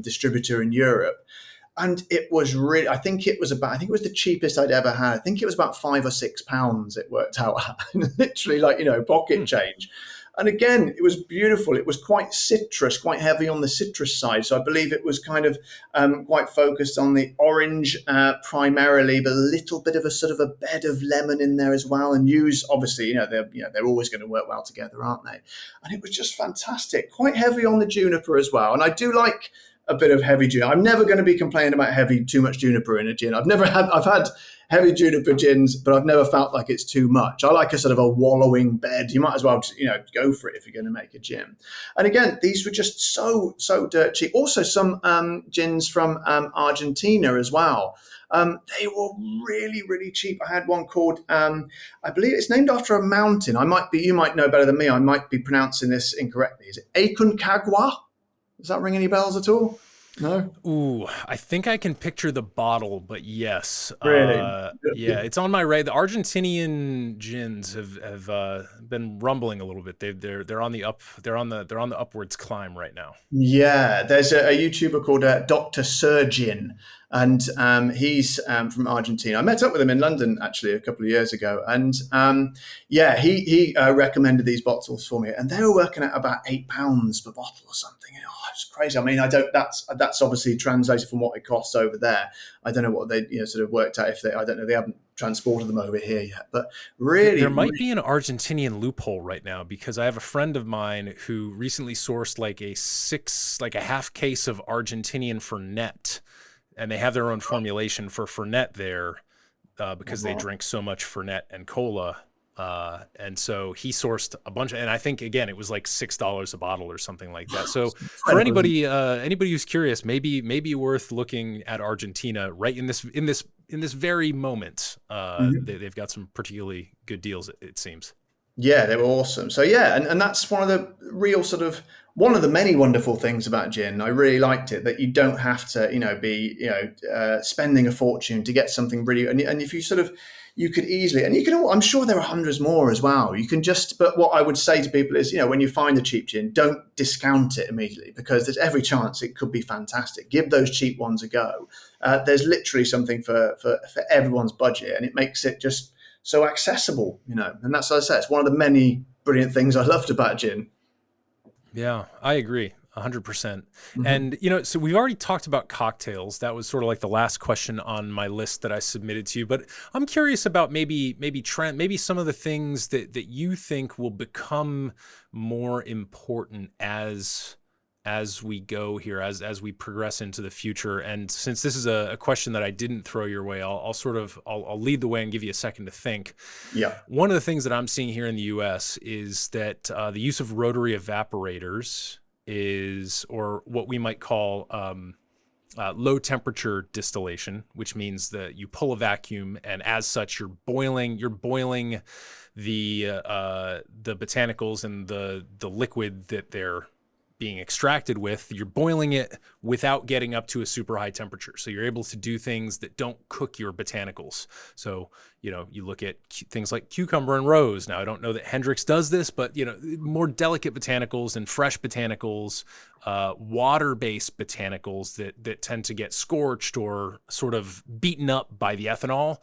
distributor in Europe. And it was really, I think it was the cheapest I'd ever had. I think it was about £5 or £6 it worked out at. Literally like, pocket change. And again, it was beautiful. It was quite citrus, quite heavy on the citrus side. So I believe it was kind of quite focused on the orange primarily, but a little bit of a sort of a bed of lemon in there as well. And use, obviously, they're always going to work well together, aren't they? And it was just fantastic. Quite heavy on the juniper as well. And I do like a bit of heavy juniper. I'm never going to be complaining about too much juniper in a gin. I've had heavy juniper gins, but I've never felt like it's too much. I like a sort of a wallowing bed. You might as well, go for it if you're going to make a gin. And again, these were just so dirt cheap. Also some gins from Argentina as well. They were really, really cheap. I had one called, I believe it's named after a mountain. You might know better than me. I might be pronouncing this incorrectly. Is it Aconcagua? Does that ring any bells at all? No? Ooh, I think I can picture the bottle, but yes. Really? Yeah, it's on my radar. The Argentinian gins have been rumbling a little bit. They're on the upwards climb right now. Yeah, there's a YouTuber called Dr. Surgeon, and he's from Argentina. I met up with him in London actually a couple of years ago, and he recommended these bottles for me, and they were working at about £8 per bottle or something. It's crazy. I mean, that's obviously translated from what it costs over there. I don't know what they sort of worked out. I don't know. They haven't transported them over here yet, but really, there might be an Argentinian loophole right now, because I have a friend of mine who recently sourced like a half case of Argentinian Fernet, and they have their own formulation for Fernet there because they drink so much Fernet and cola. And so he sourced a bunch and I think again, it was like $6 a bottle or something like that. So for anybody who's curious, maybe worth looking at Argentina right in this very moment. They've got some particularly good deals, it seems. Yeah, they were awesome. So yeah, and that's one of the real sort of one of the many wonderful things about gin. I really liked it that you don't have to, be spending a fortune to get something really. And if you sort of, you could easily, and you can. I'm sure there are hundreds more as well. You can just. But what I would say to people is, when you find a cheap gin, don't discount it immediately, because there's every chance it could be fantastic. Give those cheap ones a go. There's literally something for everyone's budget, and it makes it just so accessible, and that's, as I say, it's one of the many brilliant things I loved about gin. Yeah, I agree 100%. And, so we've already talked about cocktails. That was sort of like the last question on my list that I submitted to you, but I'm curious about maybe some of the things that you think will become more important as as we go here, as we progress into the future. And since this is a question that I didn't throw your way, I'll lead the way and give you a second to think. Yeah. One of the things that I'm seeing here in the U.S. is that the use of rotary evaporators is, or what we might call low temperature distillation, which means that you pull a vacuum, and as such, you're boiling the botanicals and the liquid that they're being extracted with. You're boiling it without getting up to a super high temperature. So you're able to do things that don't cook your botanicals. So, you look at things like cucumber and rose. Now, I don't know that Hendrix does this, but, more delicate botanicals and fresh botanicals, water-based botanicals that tend to get scorched or sort of beaten up by the ethanol,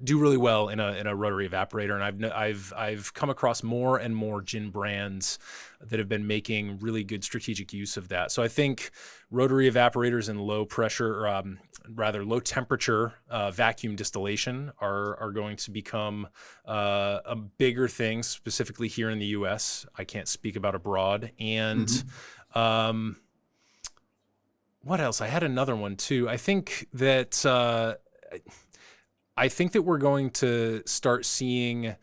do really well in a rotary evaporator. And I've come across more and more gin brands that have been making really good strategic use of that. So I think rotary evaporators and low temperature vacuum distillation are going to become a bigger thing, specifically here in the U.S. I can't speak about abroad. And what else? I had another one too. I think that we're going to start seeing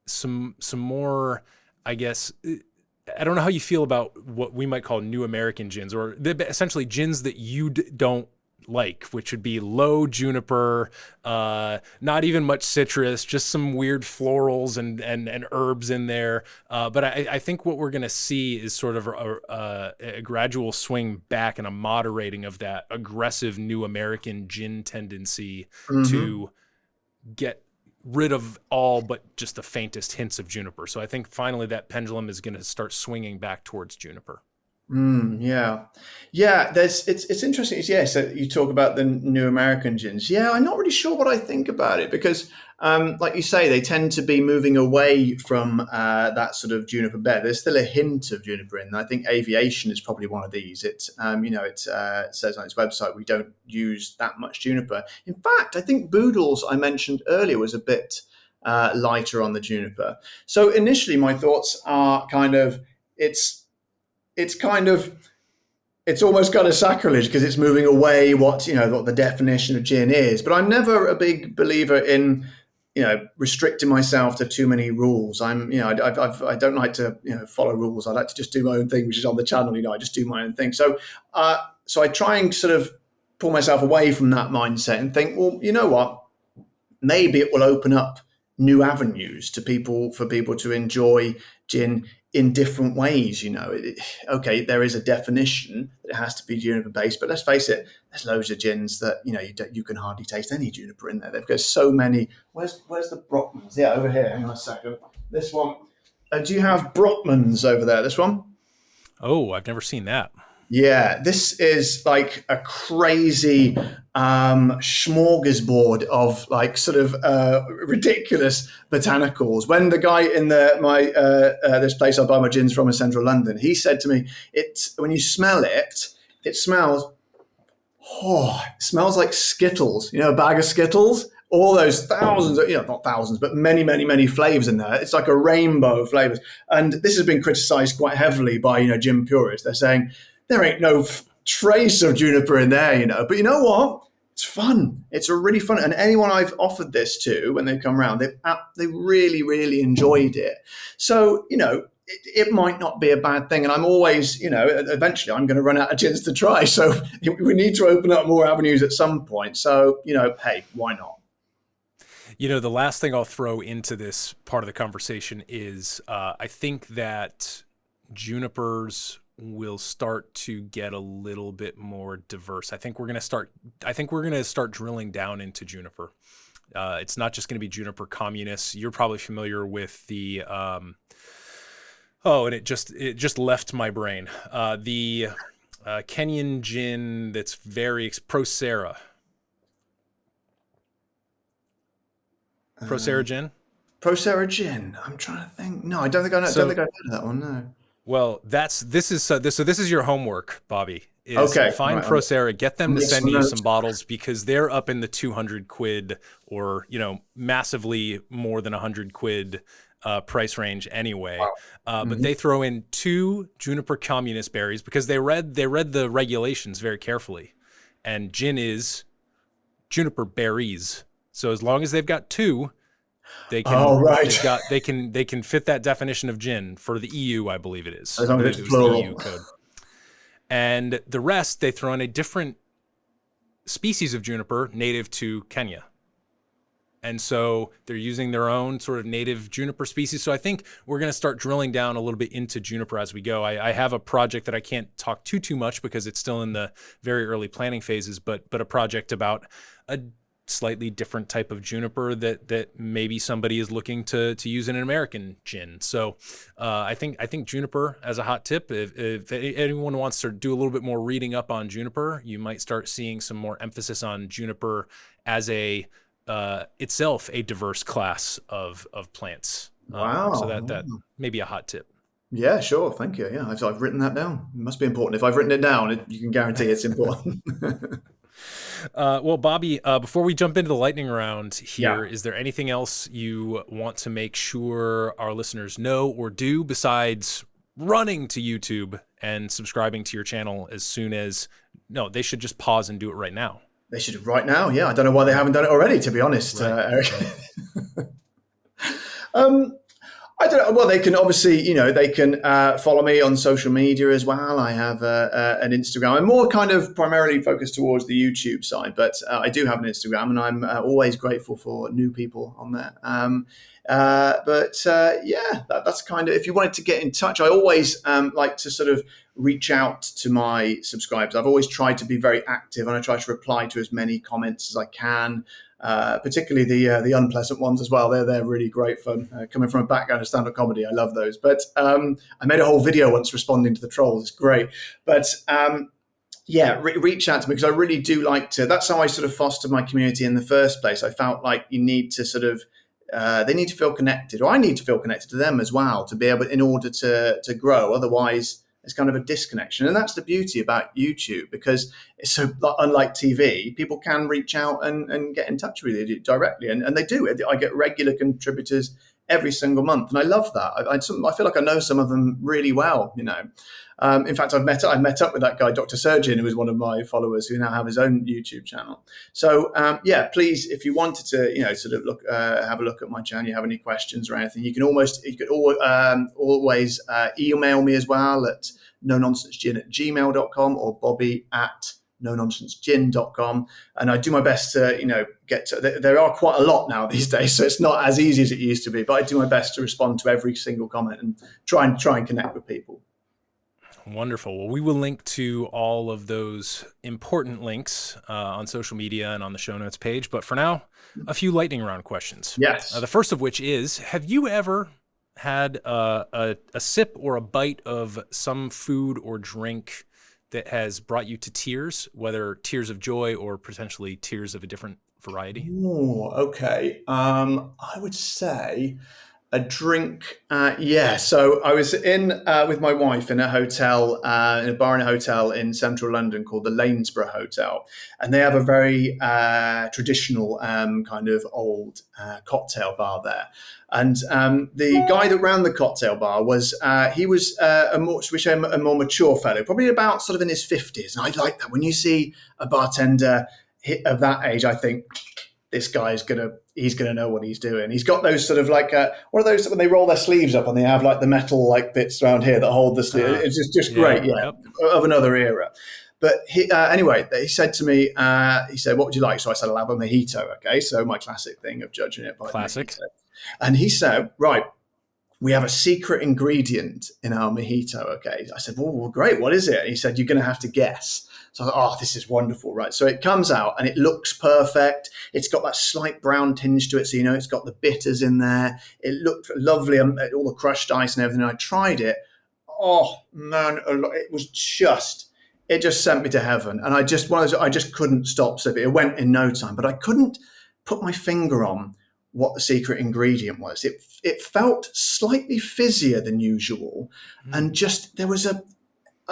some more, I guess. I don't know how you feel about what we might call new American gins, or essentially gins that you don't like, which would be low juniper, not even much citrus, just some weird florals and herbs in there. But I think what we're going to see is sort of a gradual swing back and a moderating of that aggressive new American gin tendency to get rid of all but just the faintest hints of juniper. So I think finally that pendulum is going to start swinging back towards juniper. Yeah. It's interesting. Yes, you talk about the new American gins. Yeah, I'm not really sure what I think about it because, like you say, they tend to be moving away from that sort of juniper bed. There's still a hint of juniper in. I think aviation is probably one of these. It says on its website we don't use that much juniper. In fact, I think Boodles I mentioned earlier was a bit lighter on the juniper. So initially, my thoughts are kind of it's almost kind of sacrilege because it's moving away what the definition of gin is. But I'm never a big believer in restricting myself to too many rules. I don't like to follow rules. I like to just do my own thing, which is on the channel. I just do my own thing. So I try and sort of pull myself away from that mindset and think, well, you know what? Maybe it will open up new avenues for people to enjoy gin in different ways. Okay, there is a definition that it has to be juniper based, but let's face it, there's loads of gins that you can hardly taste any juniper in there. They've got so many. Where's the Brockmans? Yeah, over here. Hang on a second. This one. Do you have Brockmans over there? This one. Oh, I've never seen that. Yeah, this is like a crazy smorgasbord of like sort of ridiculous botanicals. When the guy in this place I buy my gins from in central London, he said to me, when you smell it, it smells like Skittles. A bag of Skittles. All those thousands, not thousands, but many, many, many flavors in there. It's like a rainbow of flavors. And this has been criticized quite heavily by gin purists. They're saying there ain't no trace of juniper in there, But you know what? It's fun. It's a really fun. And anyone I've offered this to when they've come around, they really, really enjoyed it. So, it might not be a bad thing. And I'm always, eventually I'm going to run out of gins to try. So we need to open up more avenues at some point. So, hey, why not? The last thing I'll throw into this part of the conversation is I think that junipers will start to get a little bit more diverse. I think we're going to start drilling down into juniper. It's not just going to be juniper communists. You're probably familiar with the and it just left my brain. The Kenyan gin that's very Procera. Procera gin? Procera gin. I'm trying to think. No, I don't think I know. I don't think I've heard of that one. No. Well, this is your homework, Bobby. Okay. Find right. Procera, get them to send you some bottles because they're up in the 200 quid or massively more than 100 quid price range anyway. Wow. But Mhm. they throw in 2 juniper communist berries because they read the regulations very carefully, and gin is juniper berries. So as long as they've got 2, Oh, right. they can fit that definition of gin for the EU, I believe it is. As I long as believe it it's was the EU plural. code. And the rest they throw in a different species of juniper native to Kenya. And so they're using their own sort of native juniper species. So I think we're going to start drilling down a little bit into juniper as we go. I have a project that I can't talk too much because it's still in the very early planning phases, but a project about a slightly different type of juniper that maybe somebody is looking to use in an American gin. So I think juniper as a hot tip. If anyone wants to do a little bit more reading up on juniper, you might start seeing some more emphasis on juniper as a itself a diverse class of plants. So Wow. that may be a hot tip. Yeah, sure. Thank you. Yeah, I've written that down. It must be important. If I've written it down, you can guarantee it's important. Well, Bobby, before we jump into the lightning round here, Yeah. is there anything else you want to make sure our listeners know or do besides running to YouTube and subscribing to your channel as soon as, no, they should just pause and do it right now. They should right now. Yeah, I don't know why they haven't done it already, to be honest, Eric. Right. I don't know. Well, they can obviously, they can follow me on social media as well. I have an Instagram. I'm more kind of primarily focused towards the YouTube side, but I do have an Instagram, and I'm always grateful for new people on there. Yeah, that's kind of, if you wanted to get in touch, I always like to sort of reach out to my subscribers. I've always tried to be very active, and I try to reply to as many comments as I can. Particularly the unpleasant ones as well. They're really great fun. Coming from a background of stand-up comedy, I love those. But I made a whole video once responding to the trolls. It's great. But reach out to me because I really do like to. That's how I sort of fostered my community in the first place. I felt like you need to sort of. They need to feel connected, or I need to feel connected to them as well to be able, in order to grow. Otherwise, it's kind of a disconnection. And that's the beauty about YouTube, because it's so unlike TV, people can reach out and get in touch with you directly. And they do. I get regular contributors every single month. And I love that. I feel like I know some of them really well, In fact, I've met up with that guy, Dr. Surgeon, who is one of my followers, who now have his own YouTube channel. So, please, if you wanted to, sort of have a look at my channel, you have any questions or anything, you could always email me as well at nononsensegin@gmail.com or bobby@nononsensegin.com. And I do my best to, there are quite a lot now these days, so it's not as easy as it used to be, but I do my best to respond to every single comment and try and connect with people. Wonderful. Well, we will link to all of those important links on social media and on the show notes page. But for now, a few lightning round questions. Yes. The first of which is, have you ever had a sip or a bite of some food or drink that has brought you to tears, whether tears of joy or potentially tears of a different variety? Oh, okay. I would say a drink. Yeah. So I was in with my wife in a hotel, in a bar in a hotel in central London called the Lanesborough Hotel. And they have a very traditional kind of old cocktail bar there. And the guy that ran the cocktail bar was a more mature fellow, probably about sort of in his 50s. And I like that. When you see a bartender of that age, I think this guy he's gonna know what he's doing. He's got those sort of like what are those when they roll their sleeves up and they have like the metal like bits around here that hold the sleeve. It's just great, yeah, of another era. But anyway, he said to me, he said, "What would you like?" So I said, "I'll have a mojito." Okay, so my classic thing of judging it by classic. Mojito. And he said, "Right, we have a secret ingredient in our mojito." Okay, I said, "Well, great. What is it?" And he said, "You're going to have to guess." So I thought, "Oh, this is wonderful." Right. So it comes out and it looks perfect. It's got that slight brown tinge to it. So, it's got the bitters in there. It looked lovely, all the crushed ice and everything. I tried it. Oh, man, it just sent me to heaven. And I just couldn't stop sipping. It went in no time, but I couldn't put my finger on what the secret ingredient was. It felt slightly fizzier than usual. And just, I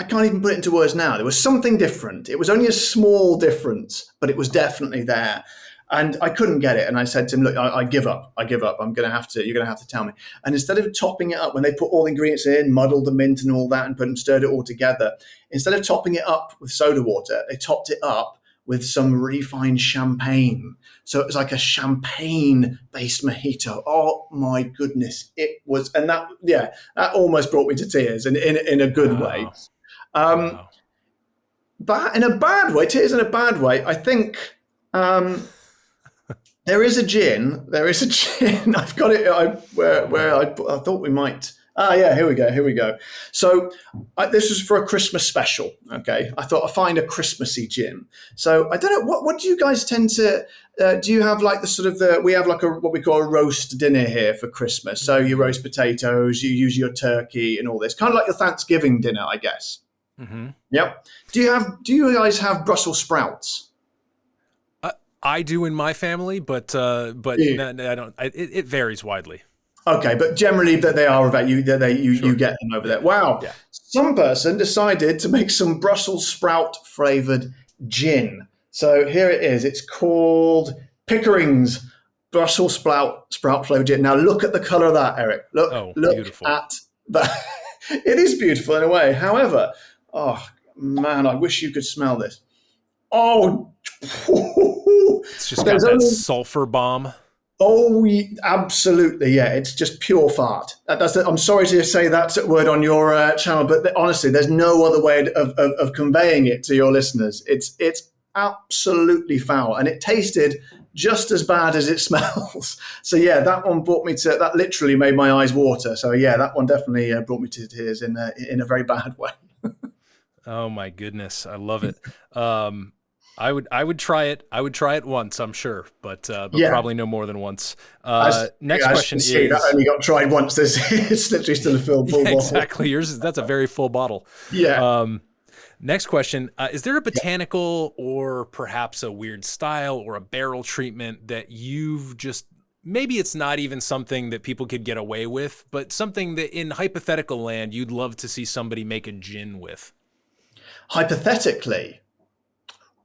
can't even put it into words now. There was something different. It was only a small difference, but it was definitely there. And I couldn't get it. And I said to him, look, I give up. You're going to have to tell me. And instead of topping it up, when they put all the ingredients in, muddled the mint and all that and stirred it all together, instead of topping it up with soda water, they topped it up with some refined champagne. So it was like a champagne-based mojito. Oh my goodness. It was, and that almost brought me to tears in a good way. Wow. But in a bad way, tears in a bad way, I think there is a gin. I've got it where I thought we might. Here we go. So this was for a Christmas special. Okay, I thought I'd find a Christmassy gin. So I don't know what do you guys tend to do? You have like the sort of we have like what we call a roast dinner here for Christmas. So you roast potatoes, you use your turkey and all this, kind of like your Thanksgiving dinner, I guess. Mm-hmm. Yep. Do you guys have Brussels sprouts? I do in my family, but I don't. It varies widely. Okay, but generally that they are about you. You get them over there. Wow. Yeah. Some person decided to make some Brussels sprout flavored gin. So here it is. It's called Pickering's Brussels sprout flavored gin. Now look at the color of that, Eric. Look beautiful. at that. It is beautiful in a way. However, oh man, I wish you could smell this. Oh, it's just got that sulfur bomb. Oh, absolutely, yeah. It's just pure fart. I'm sorry to say that word on your channel, but honestly, there's no other way of conveying it to your listeners. It's absolutely foul, and it tasted just as bad as it smells. So yeah, that one that literally made my eyes water. So yeah, that one definitely brought me to tears in a very bad way. Oh my goodness, I love it. I would try it. I would try it once, I'm sure, but probably no more than once. Next question is. That only got tried once. It's literally still a full bottle. Exactly. That's a very full bottle. Yeah. Next question. Is there a botanical or perhaps a weird style or a barrel treatment that you've just, maybe it's not even something that people could get away with, but something that in hypothetical land you'd love to see somebody make a gin with? Hypothetically?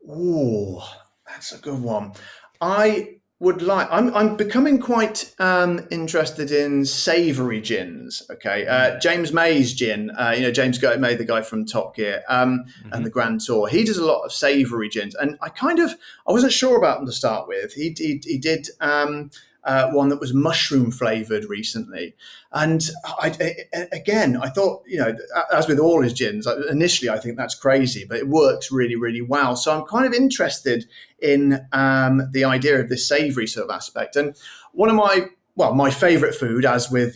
Oh, that's a good one. I'm becoming quite interested in savoury gins. Okay, James May's gin. James May, the guy from Top Gear, and the Grand Tour. He does a lot of savoury gins, and I wasn't sure about them to start with. He did one that was mushroom flavored recently, and I thought, as with all his gins, initially I think that's crazy, but it works really, really well. So I'm kind of interested in the idea of this savory sort of aspect. And one of my favorite food, as with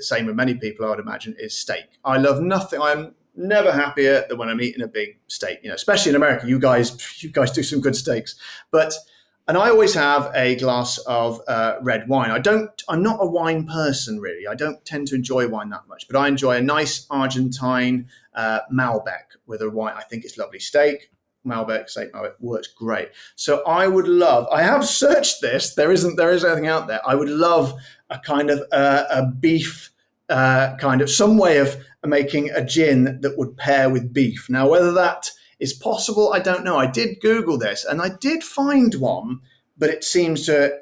same with many people, I would imagine, is steak. I love nothing. I'm never happier than when I'm eating a big steak. Especially in America, you guys do some good steaks, and I always have a glass of red wine. I'm not a wine person, really. I don't tend to enjoy wine that much, but I enjoy a nice Argentine Malbec with a wine. I think it's lovely. Steak Malbec works great. So I have searched this. There is anything out there. I would love a kind of a beef kind of some way of making a gin that would pair with beef. Now, whether that is possible, I don't know. I did Google this and I did find one, but it seems to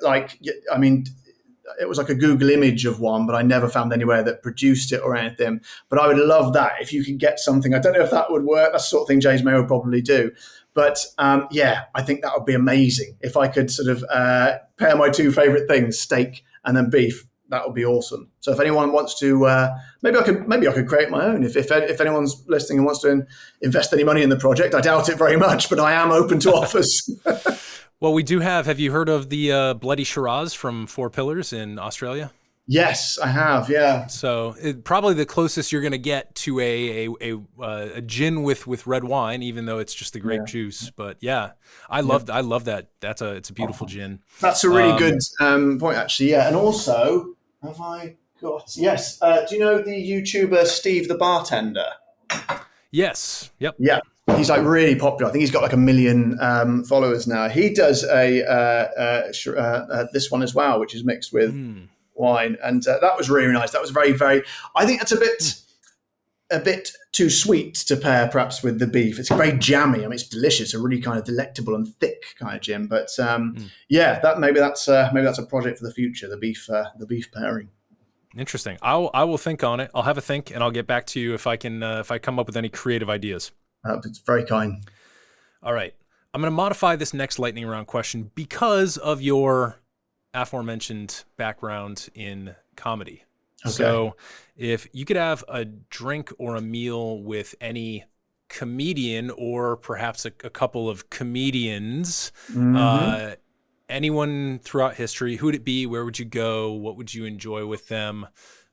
it was like a Google image of one, but I never found anywhere that produced it or anything. But I would love that if you could get something. I don't know if that would work. That's the sort of thing James May would probably do. But I think that would be amazing if I could sort of pair my two favorite things, steak and then beef. That would be awesome. So if anyone wants to, maybe I could create my own. If anyone's listening and wants to invest any money in the project, I doubt it very much, but I am open to offers. Well, we do have you heard of the Bloody Shiraz from Four Pillars in Australia? Yes, I have. Yeah. So probably the closest you're going to get to a gin with red wine, even though it's just the grape juice. But yeah, I love that. It's a beautiful gin. That's a really good point, actually. Yeah, and also, have I got? Yes. Do you know the YouTuber Steve the Bartender? Yes. Yep. Yeah. He's like really popular. I think he's got like 1 million followers now. He does this one as well, which is mixed with wine, and that was really nice. That was very, very. I think that's a bit. a bit too sweet to pair perhaps with the beef. It's very jammy. I mean, it's delicious, a really kind of delectable and thick kind of gin. But yeah, that maybe that's a project for the future. The beef pairing. Interesting. I will think on it. I'll have a think, and I'll get back to you if I can if I come up with any creative ideas. It's very kind. All right. I'm going to modify this next lightning round question because of your aforementioned background in comedy. Okay. So if you could have a drink or a meal with any comedian or perhaps a couple of comedians, anyone throughout history, who would it be? Where would you go? What would you enjoy with them?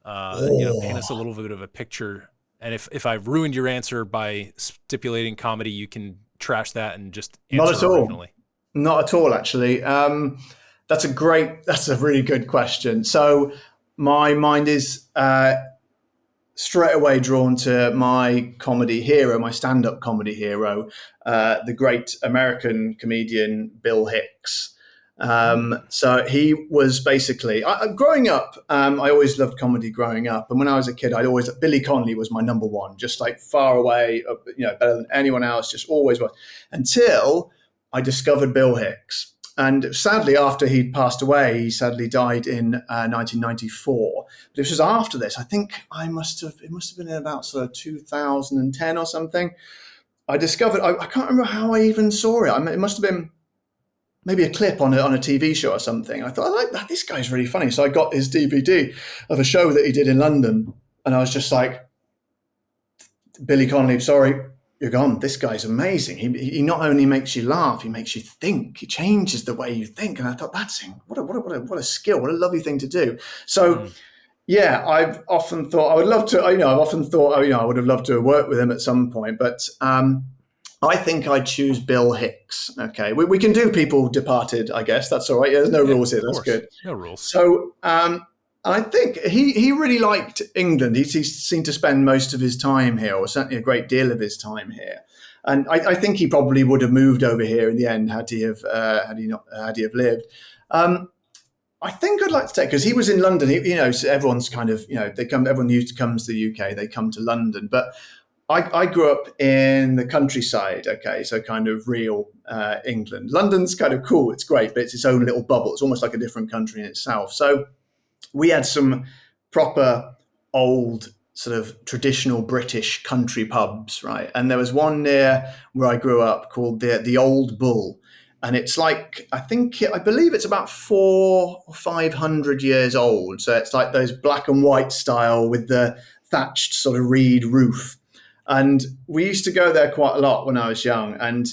Paint us a little bit of a picture. And if I've ruined your answer by stipulating comedy, you can trash that and just answer Not at all. originally. Not at all, actually. That's a really good question. So my mind is straight away drawn to my comedy hero, my stand-up comedy hero, the great American comedian Bill Hicks. So he was basically growing up. I always loved comedy growing up, and when I was a kid, Billy Connolly was my number one, just like far away, better than anyone else. Just always was, until I discovered Bill Hicks. And sadly, after he passed away, he sadly died in 1994. But this was after this. I think it must have been in about sort of 2010 or something. I discovered. I can't remember how I even saw it. It must have been maybe a clip on a TV show or something. I thought, I like that. This guy's really funny. So I got his DVD of a show that he did in London. And I was just like, Billy Connolly, sorry, you're gone. This guy's amazing. He not only makes you laugh, he makes you think. He changes the way you think. And I thought, what a skill. What a lovely thing to do. So, yeah, I've often thought I would love to, I would have loved to have worked with him at some point. But I think I'd choose Bill Hicks. Okay, we can do people departed, I guess. That's all right. Yeah, there's no rules here. That's good. No rules. So I think he really liked England. He seemed to spend most of his time here, or certainly a great deal of his time here. And I think he probably would have moved over here in the end had he have lived. I think I'd like to take, because he was in London. So everyone's kind of everyone used to come to the UK. They come to London, but I grew up in the countryside, okay, so kind of real England. London's kind of cool, it's great, but it's its own little bubble. It's almost like a different country in itself. So we had some proper old sort of traditional British country pubs, right? And there was one near where I grew up called the Old Bull. And it's like, I believe it's about 400 or 500 years old. So it's like those black and white style with the thatched sort of reed roof. And we used to go there quite a lot when I was young. And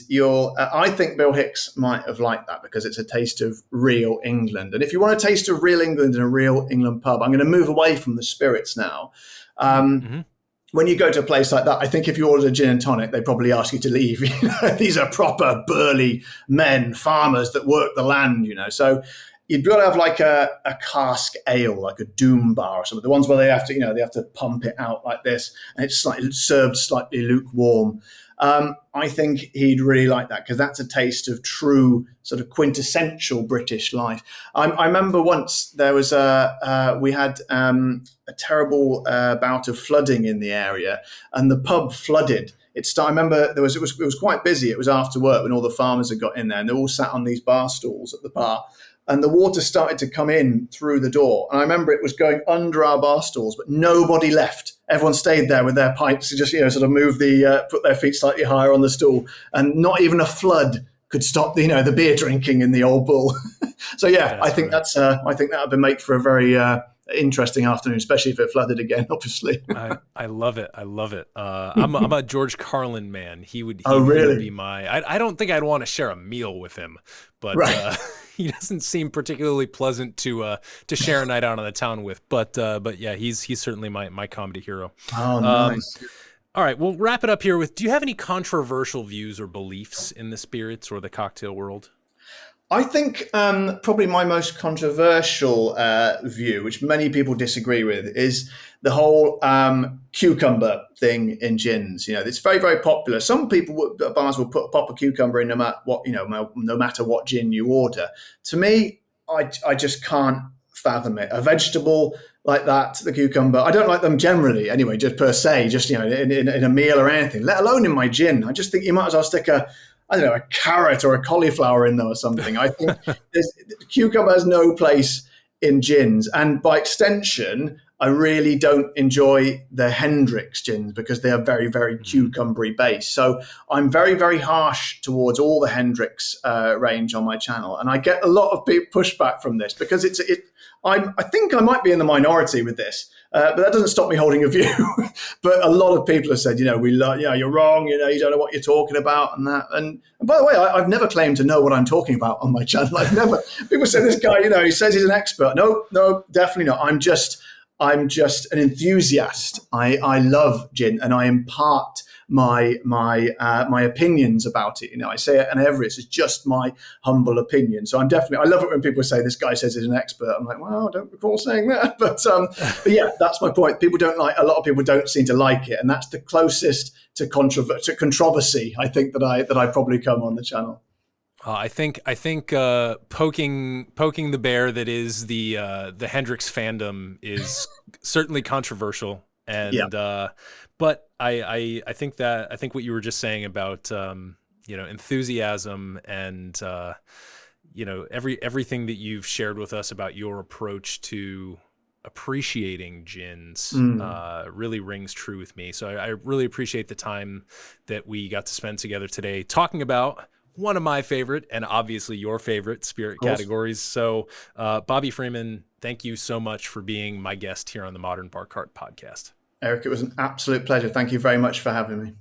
I think Bill Hicks might have liked that because it's a taste of real England. And if you want a taste of real England in a real England pub, I'm going to move away from the spirits now. When you go to a place like that, I think if you ordered a gin and tonic, they probably ask you to leave. These are proper burly men, farmers that work the land, So you'd got to have like a cask ale, like a Doom bar or something. The ones where they have to pump it out like this, and it's served slightly lukewarm. I think he'd really like that because that's a taste of true sort of quintessential British life. I remember once there was we had a terrible bout of flooding in the area, and the pub flooded. I remember it was quite busy. It was after work when all the farmers had got in there, and they all sat on these bar stools at the bar. And the water started to come in through the door. And I remember it was going under our bar stools, but nobody left. Everyone stayed there with their pipes to just, sort of move put their feet slightly higher on the stool. And not even a flood could stop, the beer drinking in the Old Bull. So, yeah, I think that would make for a very interesting afternoon, especially if it flooded again, obviously. I love it. I'm a George Carlin man. He would be my, I don't think I'd want to share a meal with him, but right. He doesn't seem particularly pleasant to share a night out on the town with, but yeah, he's certainly my comedy hero. Oh, nice. All right, we'll wrap it up here with, do you have any controversial views or beliefs in the spirits or the cocktail world? I think probably my most controversial view, which many people disagree with, is the whole cucumber thing in gins. It's very, very popular. Some people at bars will pop a cucumber in no matter what gin you order. To me, I just can't fathom it. A vegetable like that, the cucumber, I don't like them generally anyway, just per se, just, in a meal or anything, let alone in my gin. I just think you might as well stick I don't know, a carrot or a cauliflower in there or something. I think cucumber has no place in gins. And by extension, I really don't enjoy the Hendrix gins because they are very, very cucumbery based. So I'm very, very harsh towards all the Hendrix range on my channel. And I get a lot of pushback from this because I think I might be in the minority with this, but that doesn't stop me holding a view. But a lot of people have said, you're wrong, you don't know what you're talking about and that. And by the way, I've never claimed to know what I'm talking about on my channel. People say this guy, he says he's an expert. No, definitely not. I'm just an enthusiast. I love gin and I impart my opinions about it. I say it and it's just my humble opinion. So I love it when people say this guy says he's an expert. I'm like, well, I don't recall saying that. But yeah, that's my point. A lot of people don't seem to like it. And that's the closest to controversy, I think, that I probably come on the channel. I think poking the bear that is the Hendrix fandom is certainly controversial, and but I think what you were just saying about enthusiasm and everything that you've shared with us about your approach to appreciating gins really rings true with me. So I really appreciate the time that we got to spend together today talking about one of my favorite and obviously your favorite spirit categories. So Bobby Freeman, thank you so much for being my guest here on the Modern Bar Cart podcast. Eric, it was an absolute pleasure. Thank you very much for having me.